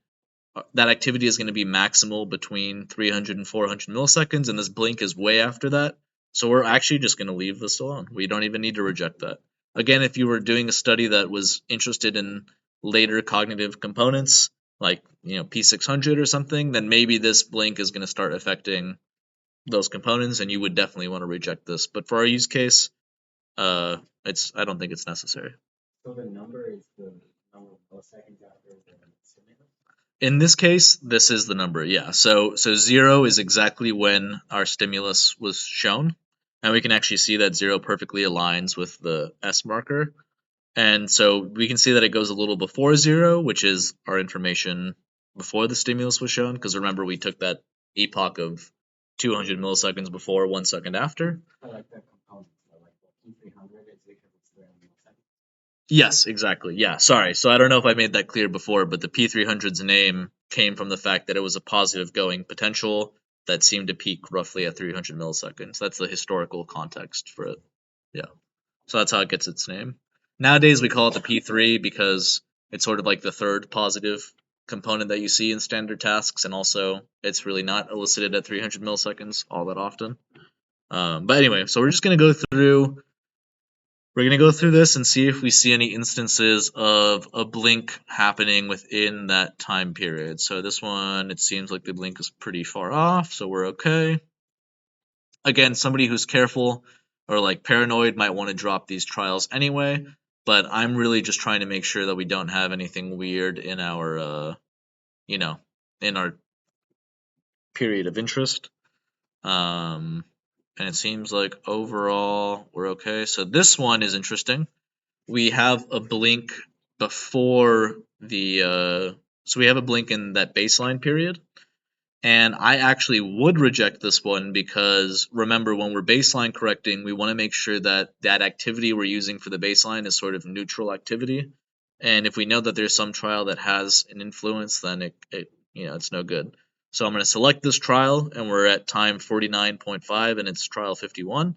that activity is going to be maximal between 300 and 400 milliseconds, and this blink is way after that. So we're actually just going to leave this alone. We don't even need to reject that. Again, if you were doing a study that was interested in later cognitive components, like P600 or something, then maybe this blink is going to start affecting those components, and you would definitely want to reject this. But for our use case, I don't think it's necessary. So the number is the number of milliseconds after the stimulus? In this case, this is the number, yeah. So 0 is exactly when our stimulus was shown, and we can actually see that 0 perfectly aligns with the S marker. And so we can see that it goes a little before 0, which is our information before the stimulus was shown, because remember we took that epoch of 200 milliseconds before, 1 second after. I like the components, so like the P300 is because it's there in the second. Yes, exactly. Yeah, sorry. So I don't know if I made that clear before, but the P300's name came from the fact that it was a positive going potential that seemed to peak roughly at 300 milliseconds. That's the historical context for it. Yeah. So that's how it gets its name. Nowadays we call it the P3 because it's sort of like the third positive component that you see in standard tasks, and also it's really not elicited at 300 milliseconds all that often. But anyway, so we're just going to go through this and see if we see any instances of a blink happening within that time period. So this one, it seems like the blink is pretty far off, so we're okay. Again, somebody who's careful or like paranoid might want to drop these trials anyway, but I'm really just trying to make sure that we don't have anything weird in our, in our period of interest. And it seems like overall we're okay. So this one is interesting. We have a blink before the so we have a blink in that baseline period, and I actually would reject this one because remember, when we're baseline correcting, we want to make sure that that activity we're using for the baseline is sort of neutral activity, and if we know that there's some trial that has an influence, then it's no good. So I'm going to select this trial, and we're at time 49.5 and it's trial 51,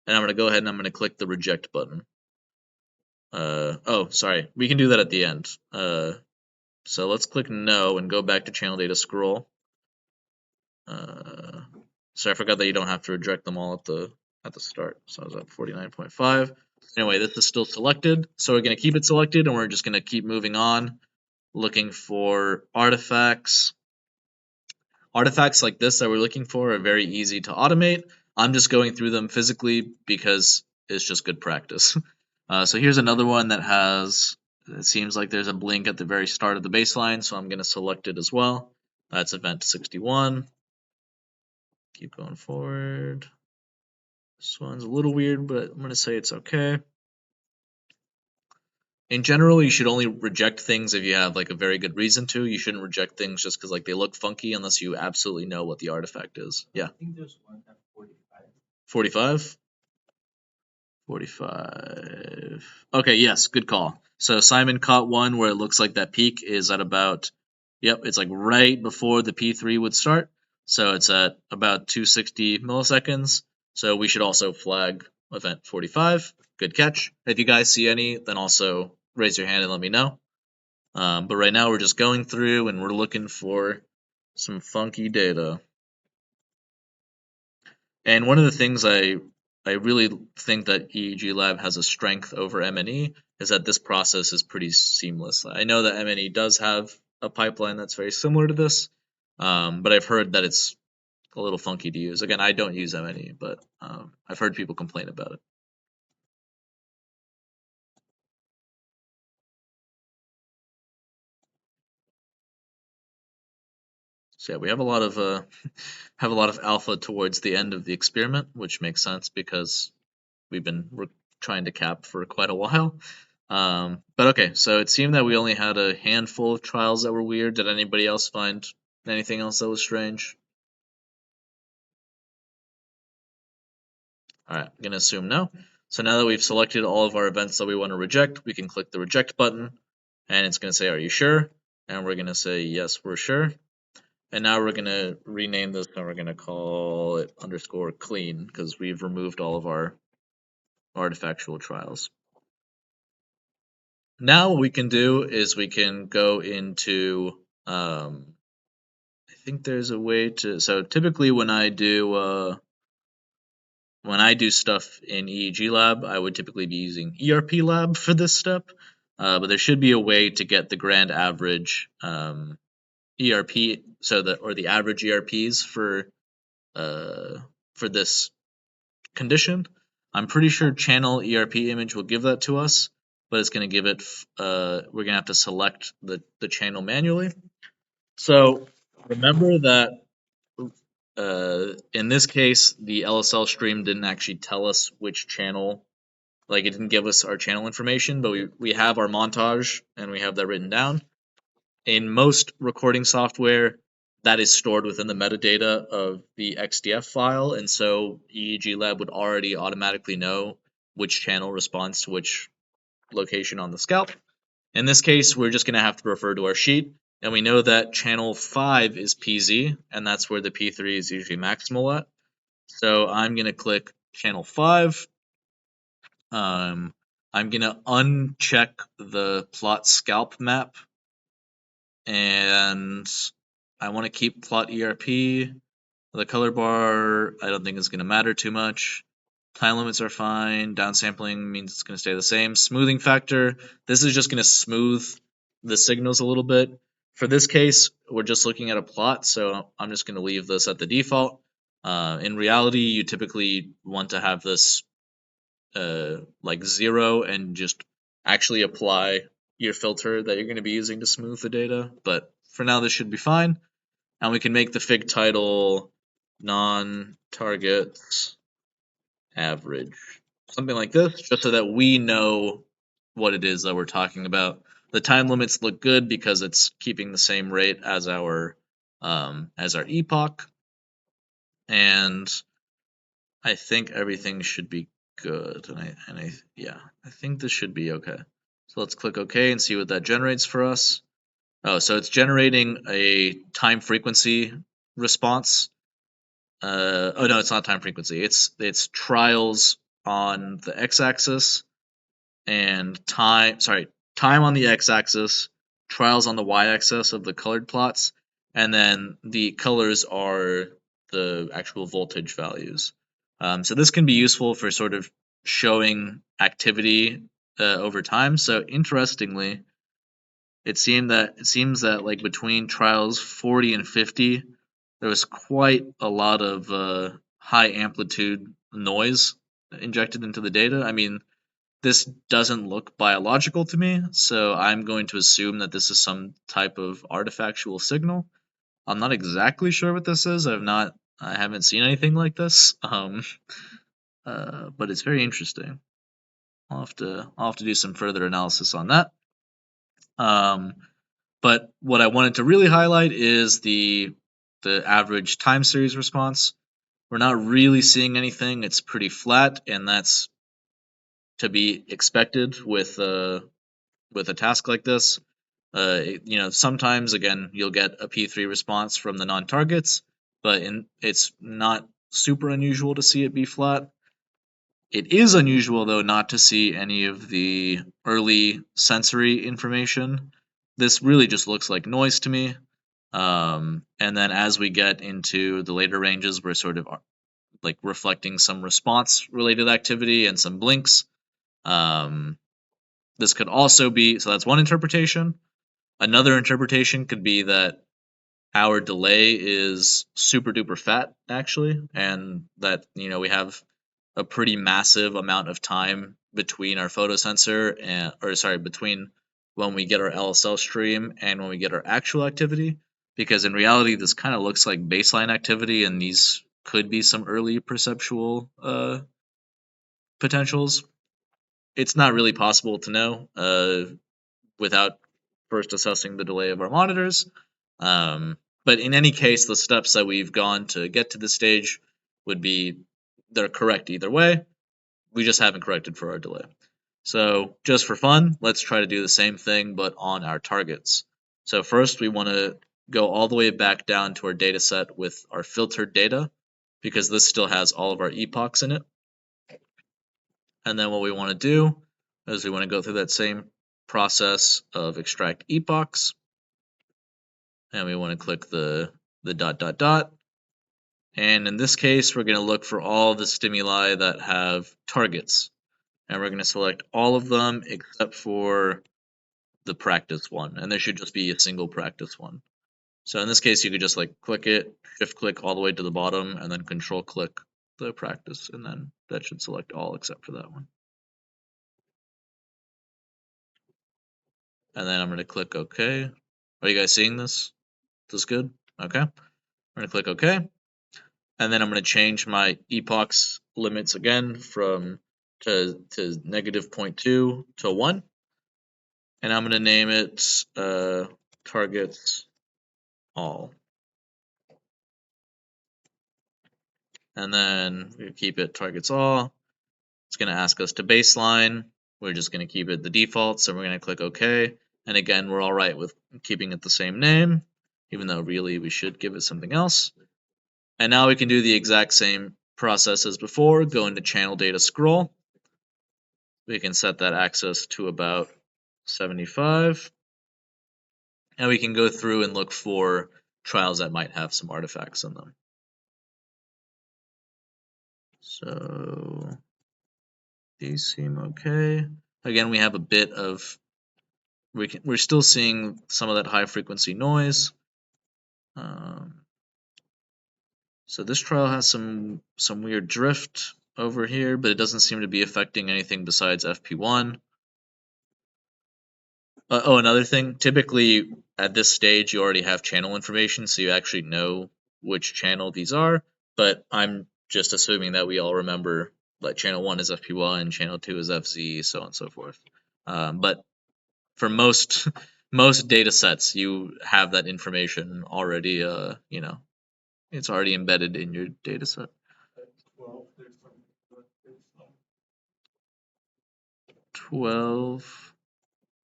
and I'm going to go ahead and I'm going to click the reject button. Oh, sorry. We can do that at the end. So let's click no and go back to channel data scroll. So I forgot that you don't have to reject them all at the start. So I was at 49.5. Anyway, this is still selected. So we're going to keep it selected and we're just going to keep moving on, looking for artifacts. Artifacts like this that we're looking for are very easy to automate. I'm just going through them physically because it's just good practice. So here's another one that has, it seems like there's a blink at the very start of the baseline, so I'm going to select it as well. That's event 61. Keep going forward. This one's a little weird, but I'm going to say it's okay. In general, you should only reject things if you have like a very good reason to. You shouldn't reject things just because like they look funky unless you absolutely know what the artifact is. Yeah. I think there's one at 45. 45? 45. Okay, yes, good call. So Simon caught one where it looks like that peak is at about, yep, it's like right before the P3 would start. So it's at about 260 milliseconds. So we should also flag event 45. Good catch. If you guys see any, then also raise your hand and let me know. But right now we're just going through and we're looking for some funky data. And one of the things I really think that EEGLAB has a strength over MNE is that this process is pretty seamless. I know that MNE does have a pipeline that's very similar to this, but I've heard that it's a little funky to use. Again, I don't use MNE, but I've heard people complain about it. So yeah, we have a lot of alpha towards the end of the experiment, which makes sense because we're trying to cap for quite a while. But okay, so it seemed that we only had a handful of trials that were weird. Did anybody else find anything else that was strange? All right, I'm gonna assume no. So now that we've selected all of our events that we want to reject, we can click the reject button, and it's gonna say, "Are you sure?" And we're gonna say, "Yes, we're sure." And now we're gonna rename this, and we're gonna call it _clean because we've removed all of our artifactual trials. Now what we can do is we can go into, I think there's a way to, so typically when I do stuff in EEGLAB, I would typically be using ERPLab for this step, but there should be a way to get the grand average ERP, or the average ERPs for this condition. I'm pretty sure channel ERP image will give that to us, but it's going to give it, we're going to have to select the channel manually. So remember that in this case, the LSL stream didn't actually tell us which channel, like it didn't give us our channel information, but we have our montage and we have that written down. In most recording software, that is stored within the metadata of the XDF file, and so EEGLAB would already automatically know which channel responds to which location on the scalp. In this case, we're just going to have to refer to our sheet, and we know that channel 5 is PZ, and that's where the P3 is usually maximal at. So I'm going to click channel 5. I'm going to uncheck the plot scalp map, and I want to keep plot ERP. The color bar, I don't think is going to matter too much. Time limits are fine. Downsampling means it's going to stay the same. Smoothing factor, this is just going to smooth the signals a little bit. For this case, we're just looking at a plot, so I'm just going to leave this at the default. In reality, you typically want to have this like 0 and just actually apply your filter that you're going to be using to smooth the data. But for now, this should be fine. And we can make the fig title non-target average, something like this, just so that we know what it is that we're talking about. The time limits look good because it's keeping the same rate as our epoch, and I think everything should be good. And I think this should be okay. So let's click OK and see what that generates for us. Oh, so it's generating a time frequency response. Oh no, it's not time frequency. It's trials on the x-axis and time on the x-axis, trials on the y-axis of the colored plots, and then the colors are the actual voltage values. So this can be useful for sort of showing activity over time. So interestingly, it seems that like between trials 40 and 50, there was quite a lot of high amplitude noise injected into the data. I mean, this doesn't look biological to me, so I'm going to assume that this is some type of artifactual signal. I'm not exactly sure what this is. I haven't seen anything like this. But it's very interesting. I'll have to do some further analysis on that. But what I wanted to really highlight is the average time series response. We're not really seeing anything. It's pretty flat, and that's to be expected with a task like this. Sometimes again you'll get a P3 response from the non-targets, but it's not super unusual to see it be flat. It is unusual though not to see any of the early sensory information. This really just looks like noise to me. And then as we get into the later ranges, we're sort of like reflecting some response related activity and some blinks. This could also be, so that's one interpretation. Another interpretation could be that our delay is super duper fat actually, and that we have a pretty massive amount of time between our photosensor between when we get our LSL stream and when we get our actual activity, because in reality this kind of looks like baseline activity, and these could be some early perceptual potentials. It's not really possible to know without first assessing the delay of our monitors. But in any case, the steps that we've gone to get to this stage they're correct either way. We just haven't corrected for our delay. So just for fun, let's try to do the same thing, but on our targets. So first we want to go all the way back down to our data set with our filtered data, because this still has all of our epochs in it. And then what we want to do is we want to go through that same process of extract epochs. And we want to click the ... And in this case, we're going to look for all the stimuli that have targets. And we're going to select all of them except for the practice one. And there should just be a single practice one. So in this case, you could just like click it, shift click all the way to the bottom, and then control click the practice. And then that should select all except for that one. And then I'm going to click OK. Are you guys seeing this? Is this good? Okay. I'm going to click OK. and then I'm going to change my epochs limits again from to negative 0.2 to 1, and I'm going to name it targets all, and then we keep it targets all. It's going to ask us to baseline. We're just going to keep it the default, so we're going to click OK. And again, we're all right with keeping it the same name, even though really we should give it something else. And now we can do the exact same process as before. Go into channel data scroll. We can set that access to about 75. And we can go through and look for trials that might have some artifacts in them. So these seem okay. Again, we have a bit of, we're still seeing some of that high frequency noise. So this trial has some weird drift over here, but it doesn't seem to be affecting anything besides FP1. Oh, another thing, typically at this stage you already have channel information, so you actually know which channel these are, but I'm just assuming that we all remember like channel 1 is FP1, channel 2 is FZ, so on and so forth. But for most most data sets, you have that information already, you know, it's already embedded in your data set. 12,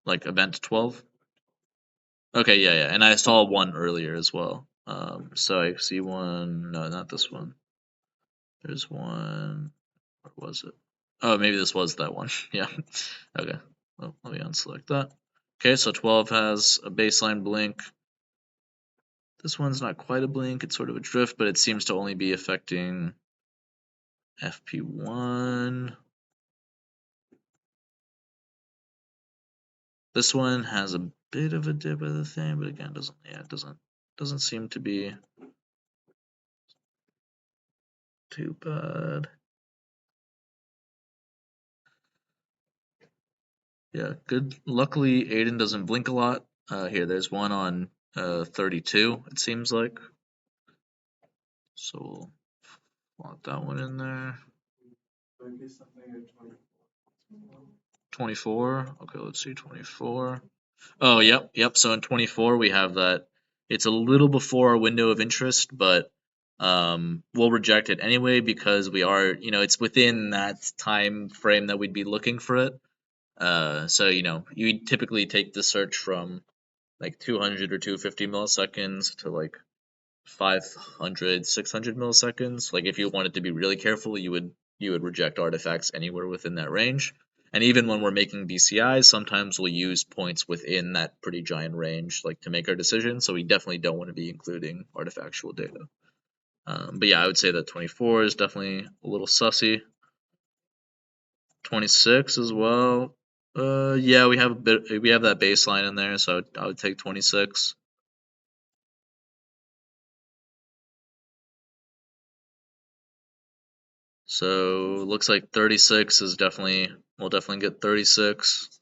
like event 12? Okay, yeah, and I saw one earlier as well. So I see one, no, not this one. There's one, where was it? Oh, maybe this was that one, yeah. Okay, well, let me unselect that. Okay, so 12 has a baseline blink. This one's not quite a blink, it's sort of a drift, but it seems to only be affecting FP1. This one has a bit of a dip of the thing, but again, it doesn't seem to be too bad. Yeah, good. Luckily, Aiden doesn't blink a lot. Here, there's one on 32, it seems like. So we'll plot that one in there. 24. Okay, let's see, 24. Oh, yep. So in 24, we have that. It's a little before our window of interest, but we'll reject it anyway because we are, it's within that time frame that we'd be looking for it. So, you typically take the search from like 200 or 250 milliseconds to like 500, 600 milliseconds. Like if you wanted to be really careful, you would reject artifacts anywhere within that range. And even when we're making BCIs, sometimes we'll use points within that pretty giant range, like to make our decision. So we definitely don't want to be including artifactual data. But yeah, I would say that 24 is definitely a little sussy. 26 as well. Yeah, we have that baseline in there, so I would take 26. So looks like 36 is we'll definitely get 36.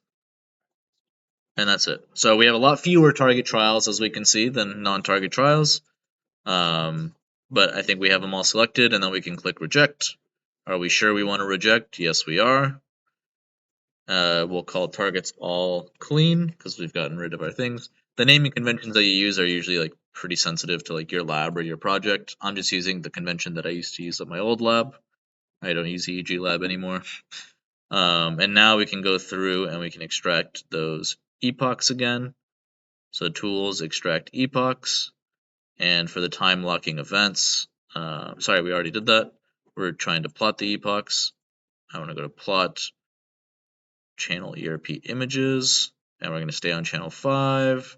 And that's it. So we have a lot fewer target trials, as we can see, than non-target trials. But I think we have them all selected, and then we can click reject. Are we sure we want to reject? Yes, we are. We'll call targets all clean, because we've gotten rid of our things. The naming conventions that you use are usually like pretty sensitive to like your lab or your project. I'm just using the convention that I used to use at my old lab. I don't use EEGLAB anymore. And now we can go through and we can extract those epochs again. So tools, extract epochs. And for the time locking events, sorry, we already did that. We're trying to plot the epochs. I want to go to plot channel ERP images, and we're going to stay on channel 5.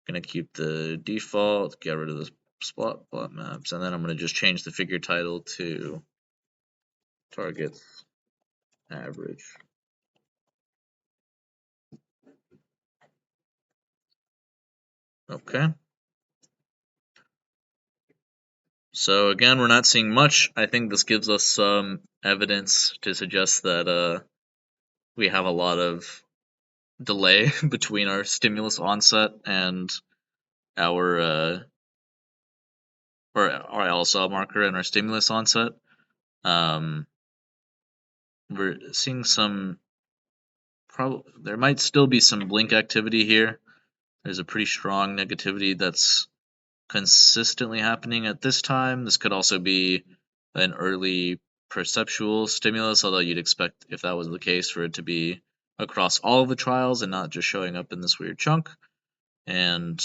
Going to keep the default, get rid of the plot maps, and then I'm going to just change the figure title to target average. Okay. So again, we're not seeing much. I think this gives us some evidence to suggest that we have a lot of delay between our stimulus onset and our or our LSL marker and our stimulus onset. We're seeing some, there might still be some blink activity here. There's a pretty strong negativity that's consistently happening at this time. This could also be an early perceptual stimulus, although you'd expect, if that was the case, for it to be across all of the trials and not just showing up in this weird chunk. And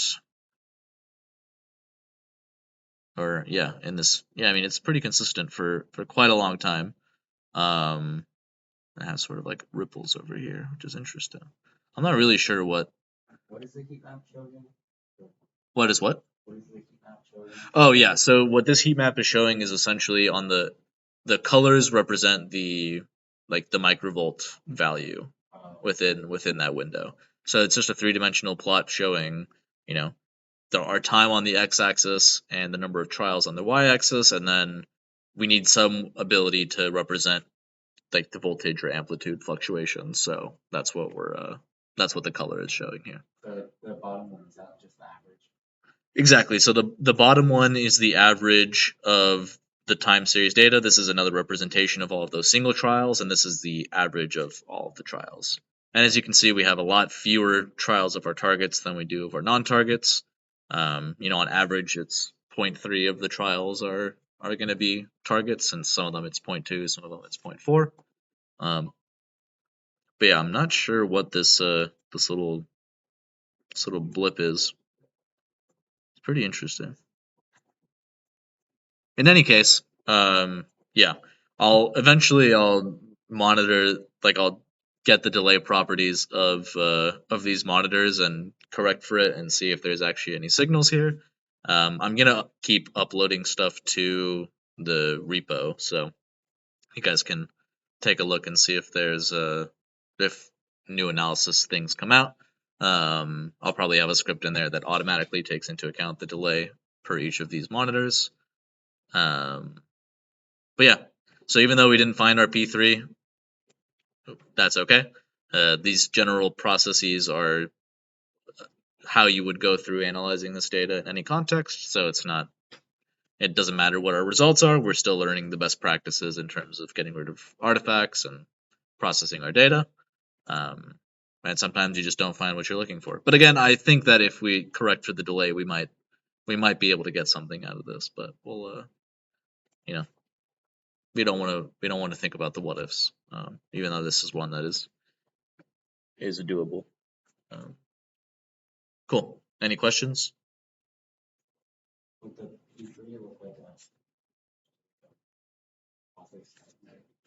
it's pretty consistent for quite a long time. It has sort of like ripples over here, which is interesting. I'm not really sure what is the heat map showing? what is what. What is the heat map showing? Oh yeah, so what this heat map is showing is essentially on the colors represent the microvolt value within that window. So it's just a three-dimensional plot showing, our time on the x-axis and the number of trials on the y-axis, and then we need some ability to represent like the voltage or amplitude fluctuations. So that's what the color is showing here. The bottom one, is that just the average? Exactly. So the bottom one is the average of the time series data. This is another representation of all of those single trials, and this is the average of all of the trials. And as you can see, we have a lot fewer trials of our targets than we do of our non-targets. On average, it's 0.3 of the trials are going to be targets, and some of them it's 0.2, some of them it's 0.4. But yeah, I'm not sure what this little blip is. It's pretty interesting. In any case, I'll monitor, I'll get the delay properties of these monitors and correct for it and see if there's actually any signals here. I'm gonna keep uploading stuff to the repo, so you guys can take a look and see if there's if new analysis things come out. I'll probably have a script in there that automatically takes into account the delay per each of these monitors. But yeah, so even though we didn't find our P3, that's okay. These general processes are how you would go through analyzing this data in any context, so it doesn't matter what our results are, we're still learning the best practices in terms of getting rid of artifacts and processing our data. And sometimes you just don't find what you're looking for. But again, I think that if we correct for the delay, we might be able to get something out of this, but we'll we don't want to think about the what ifs, even though this is one that is doable. Cool. Any questions? Would the P3 look like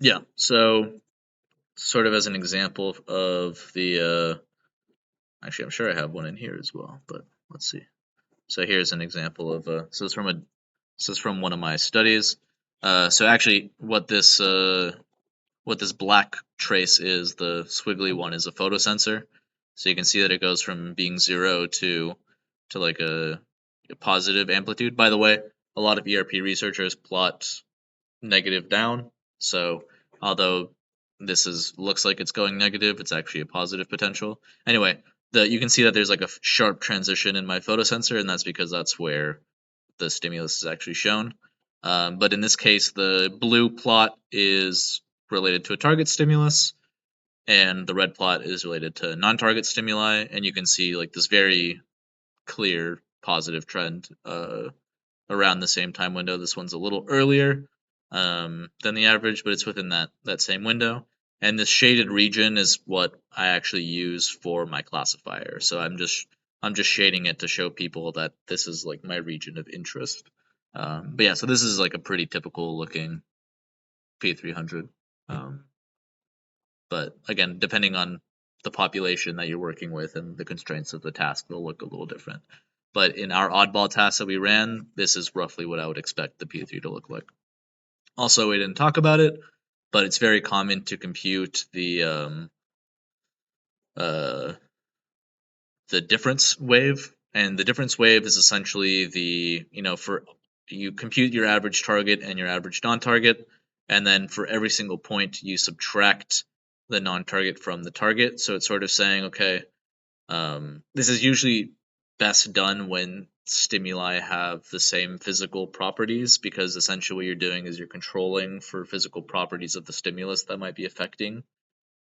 Yeah. So, sort of as an example of the, actually, I'm sure I have one in here as well, but let's see. So here's an example of this is from one of my studies. So actually, what this black trace is, the squiggly one, is a photosensor. So you can see that it goes from being 0 to like a positive amplitude. By the way, a lot of ERP researchers plot negative down. So although this looks like it's going negative, it's actually a positive potential. Anyway, you can see that there's like a sharp transition in my photosensor, and that's because that's where the stimulus is actually shown. But in this case, the blue plot is related to a target stimulus, and the red plot is related to non-target stimuli, and you can see like this very clear positive trend around the same time window. This one's a little earlier than the average, but it's within that same window. And this shaded region is what I actually use for my classifier. So I'm just shading it to show people that this is like my region of interest. But yeah, so this is like a pretty typical looking P300. But again, depending on the population that you're working with and the constraints of the task, they'll look a little different. But in our oddball task that we ran, this is roughly what I would expect the P3 to look like. Also, we didn't talk about it, but it's very common to compute the difference wave. And the difference wave is essentially you compute your average target and your average non-target, and then for every single point you subtract the non-target from the target. So it's sort of saying, okay, this is usually best done when stimuli have the same physical properties, because essentially what you're doing is you're controlling for physical properties of the stimulus that might be affecting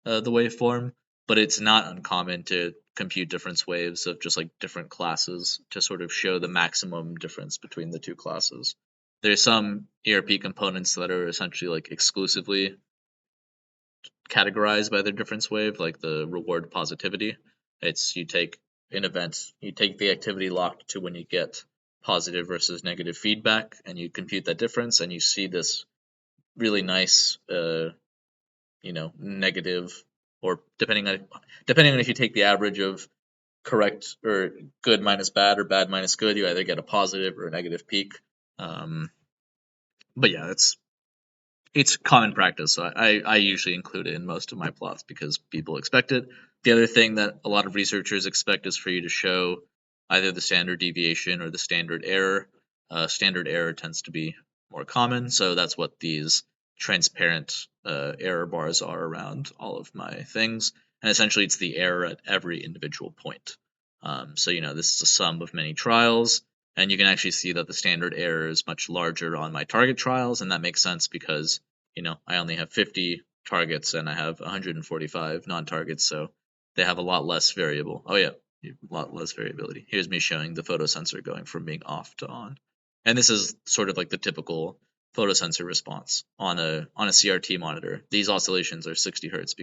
the waveform. But it's not uncommon to compute difference waves of just like different classes to sort of show the maximum difference between the two classes. There's some ERP components that are essentially like exclusively categorized by their difference wave, like the reward positivity. It's you take an event, you take the activity locked to when you get positive versus negative feedback, and you compute that difference, and you see this really nice, negative, or depending on if you take the average of correct or good minus bad or bad minus good, you either get a positive or a negative peak. But yeah, it's common practice, so I usually include it in most of my plots because people expect it. The other thing that a lot of researchers expect is for you to show either the standard deviation or the standard error. Standard error tends to be more common, so that's what these transparent error bars are around all of my things. And essentially, it's the error at every individual point. So this is a sum of many trials, and you can actually see that the standard error is much larger on my target trials, and that makes sense because I only have 50 targets and I have 145 non-targets, so they have a lot less variable. Oh yeah, a lot less variability. Here's me showing the photosensor going from being off to on, and this is sort of like the typical photosensor response on a CRT monitor. These oscillations are 60 hertz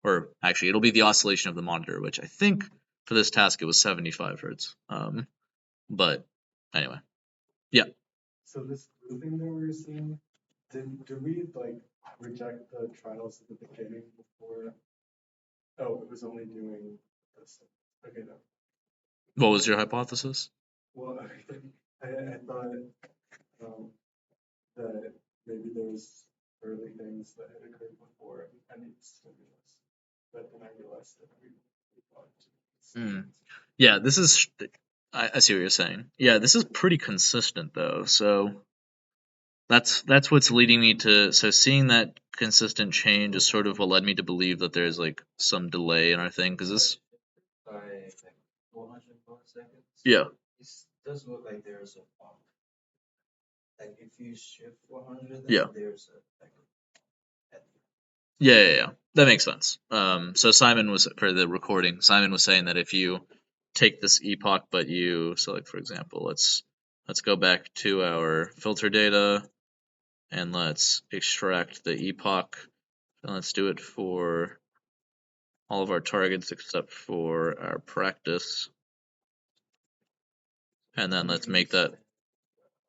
or actually it'll be the oscillation of the monitor, which I think for this task it was 75 hertz. But anyway, yeah. So this grouping that we were seeing, did we reject the trials at the beginning before? Oh, it was only doing this. Okay, no. What was your hypothesis? Well, I thought that maybe there was early things that had occurred before any stimulus, but then I realized that we thought. Yeah, this is. I see what you're saying. Yeah, this is pretty consistent though. So that's what's leading me to. So seeing that consistent change is sort of what led me to believe that there's like some delay in our thing, because this. By like 400 milliseconds. Yeah. It does look like there's a bump. Like if you shift 400, then Yeah. there's Yeah. That makes sense. So Simon was, for the recording, Simon was saying that if you take this epoch, but so like for example, let's go back to our filter data and let's extract the epoch, and let's do it for all of our targets except for our practice. And then let's make that.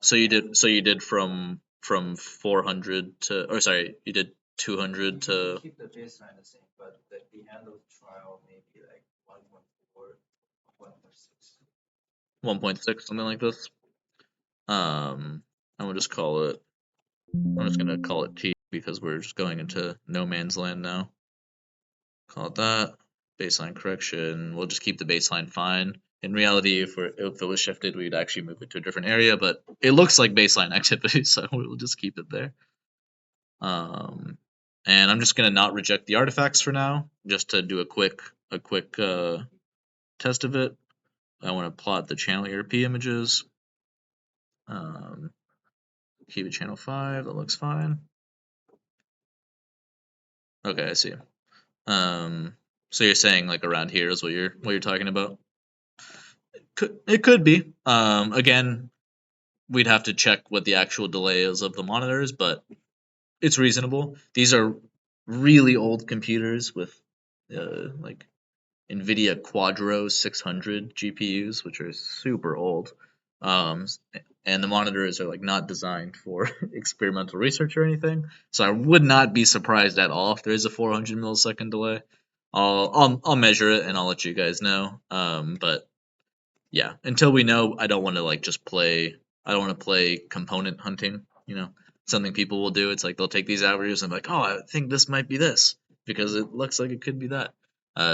So you did from 400 to, or sorry, you did 200 to. Keep the baseline the same, but at the end of the trial, maybe like 1.4, 1.6. 1.6, something like this. And we'll just call it. I'm just gonna call it T because we're just going into no man's land now. Call it that. Baseline correction. We'll just keep the baseline fine. In reality, if it was shifted, we'd actually move it to a different area, but it looks like baseline activity, so we'll just keep it there. And I'm just gonna not reject the artifacts for now, just to do a quick test of it. I want to plot the channel ERP images. Keep it channel 5. That looks fine. Okay, I see. So you're saying like around here is what you're talking about? It could be. Again, we'd have to check what the actual delay is of the monitors, but it's reasonable. These are really old computers with like NVIDIA Quadro 600 GPUs, which are super old. And the monitors are like not designed for experimental research or anything. So I would not be surprised at all if there is a 400 millisecond delay. I'll measure it and I'll let you guys know. But yeah, until we know, I don't want to just play. I don't want to play component hunting. Something people will do. It's like they'll take these averages and be like, oh, I think this might be this because it looks like it could be that.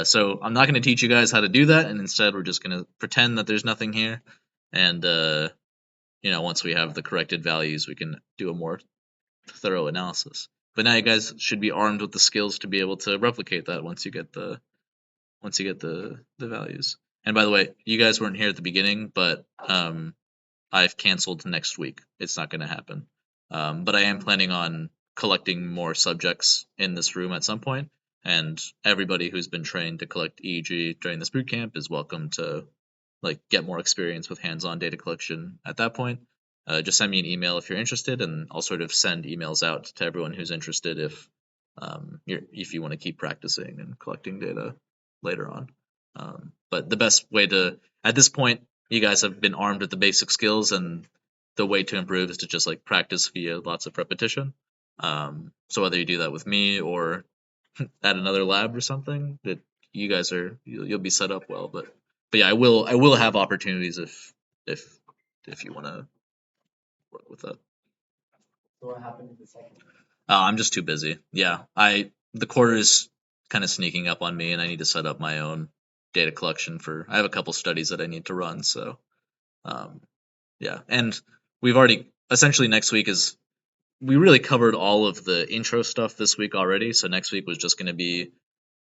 So I'm not going to teach you guys how to do that, and instead we're just going to pretend that there's nothing here, and once we have the corrected values, we can do a more thorough analysis. But now you guys should be armed with the skills to be able to replicate that once you get the values. And by the way, you guys weren't here at the beginning, but I've canceled next week. It's not going to happen. But I am planning on collecting more subjects in this room at some point, and everybody who's been trained to collect EEG during this boot camp is welcome to like get more experience with hands-on data collection at that point. Just send me an email if you're interested, and I'll sort of send emails out to everyone who's interested if you want to keep practicing and collecting data later on. But the best way to, at this point, you guys have been armed with the basic skills, and the way to improve is to just like practice via lots of repetition. So whether you do that with me or at another lab or something, that you guys you'll be set up well. But yeah, I will have opportunities if you want to work with that. So what happened to the second? I'm just too busy. Yeah, the quarter is kind of sneaking up on me, and I need to set up my own data collection for. I have a couple studies that I need to run, so yeah. And we've already essentially next week is we really covered all of the intro stuff this week already. So next week was just going to be,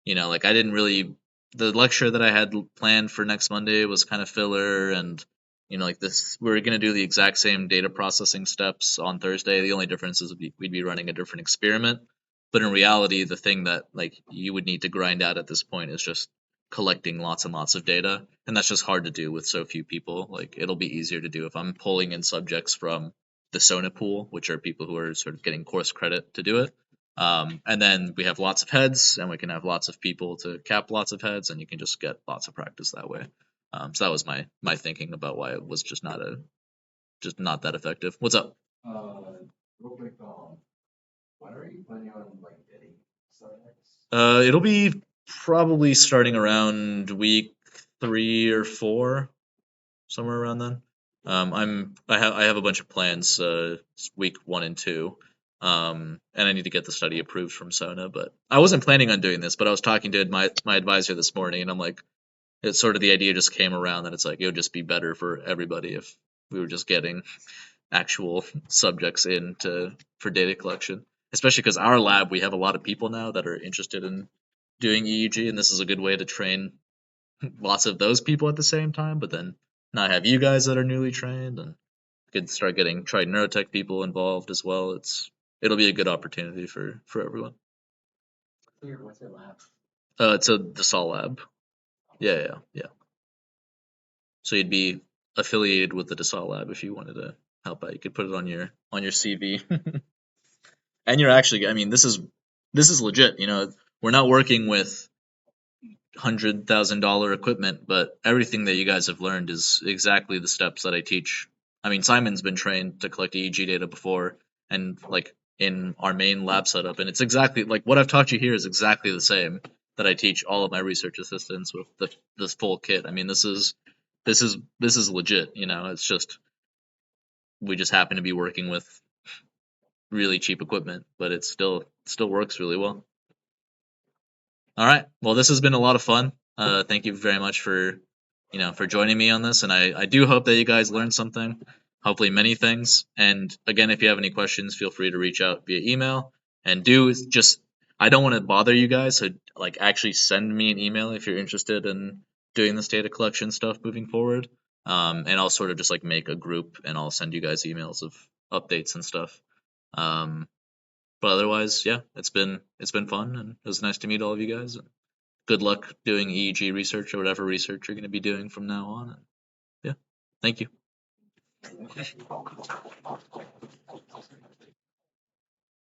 like I didn't really the lecture that I had planned for next Monday was kind of filler, and like this we're going to do the exact same data processing steps on Thursday. The only difference is we'd be running a different experiment, but in reality the thing that like you would need to grind out at this point is just collecting lots and lots of data, and that's just hard to do with so few people. Like it'll be easier to do if I'm pulling in subjects from the SONA pool, which are people who are sort of getting course credit to do it. And then we have lots of heads, and we can have lots of people to cap lots of heads, and you can just get lots of practice that way. So that was my thinking about why it was just not that effective. What's up? Real quick, when are you planning on like getting subjects? It'll be probably starting around week 3 or 4, somewhere around then. I have a bunch of plans week 1 and 2. And I need to get the study approved from SONA, but I wasn't planning on doing this, but I was talking to my advisor this morning, and I'm like, it's sort of the idea just came around that it's like it would just be better for everybody if we were just getting actual subjects in for data collection, especially because our lab, we have a lot of people now that are interested in doing EEG, and this is a good way to train lots of those people at the same time, but then not have you guys that are newly trained, and could start getting neurotech people involved as well. It'll be a good opportunity for everyone. What's your lab? It's a DeSalle lab. Yeah. So you'd be affiliated with the DeSalle lab if you wanted to help out. You could put it on your CV. And you're actually, I mean, this is legit. We're not working with $100,000 equipment, but everything that you guys have learned is exactly the steps that I teach. I mean, Simon's been trained to collect EEG data before, and like in our main lab setup, and it's exactly like what I've taught you here is exactly the same that I teach all of my research assistants with this full kit. I mean, this is legit. It's just we just happen to be working with really cheap equipment, but it still works really well. All right. Well, this has been a lot of fun. Thank you very much for joining me on this, and I do hope that you guys learned something. Hopefully, many things. And again, if you have any questions, feel free to reach out via email. And I don't want to bother you guys, so like actually send me an email if you're interested in doing this data collection stuff moving forward. And I'll sort of just like make a group, and I'll send you guys emails of updates and stuff. But otherwise, yeah, it's been fun, and it was nice to meet all of you guys. And good luck doing EEG research or whatever research you're going to be doing from now on. And yeah, thank you.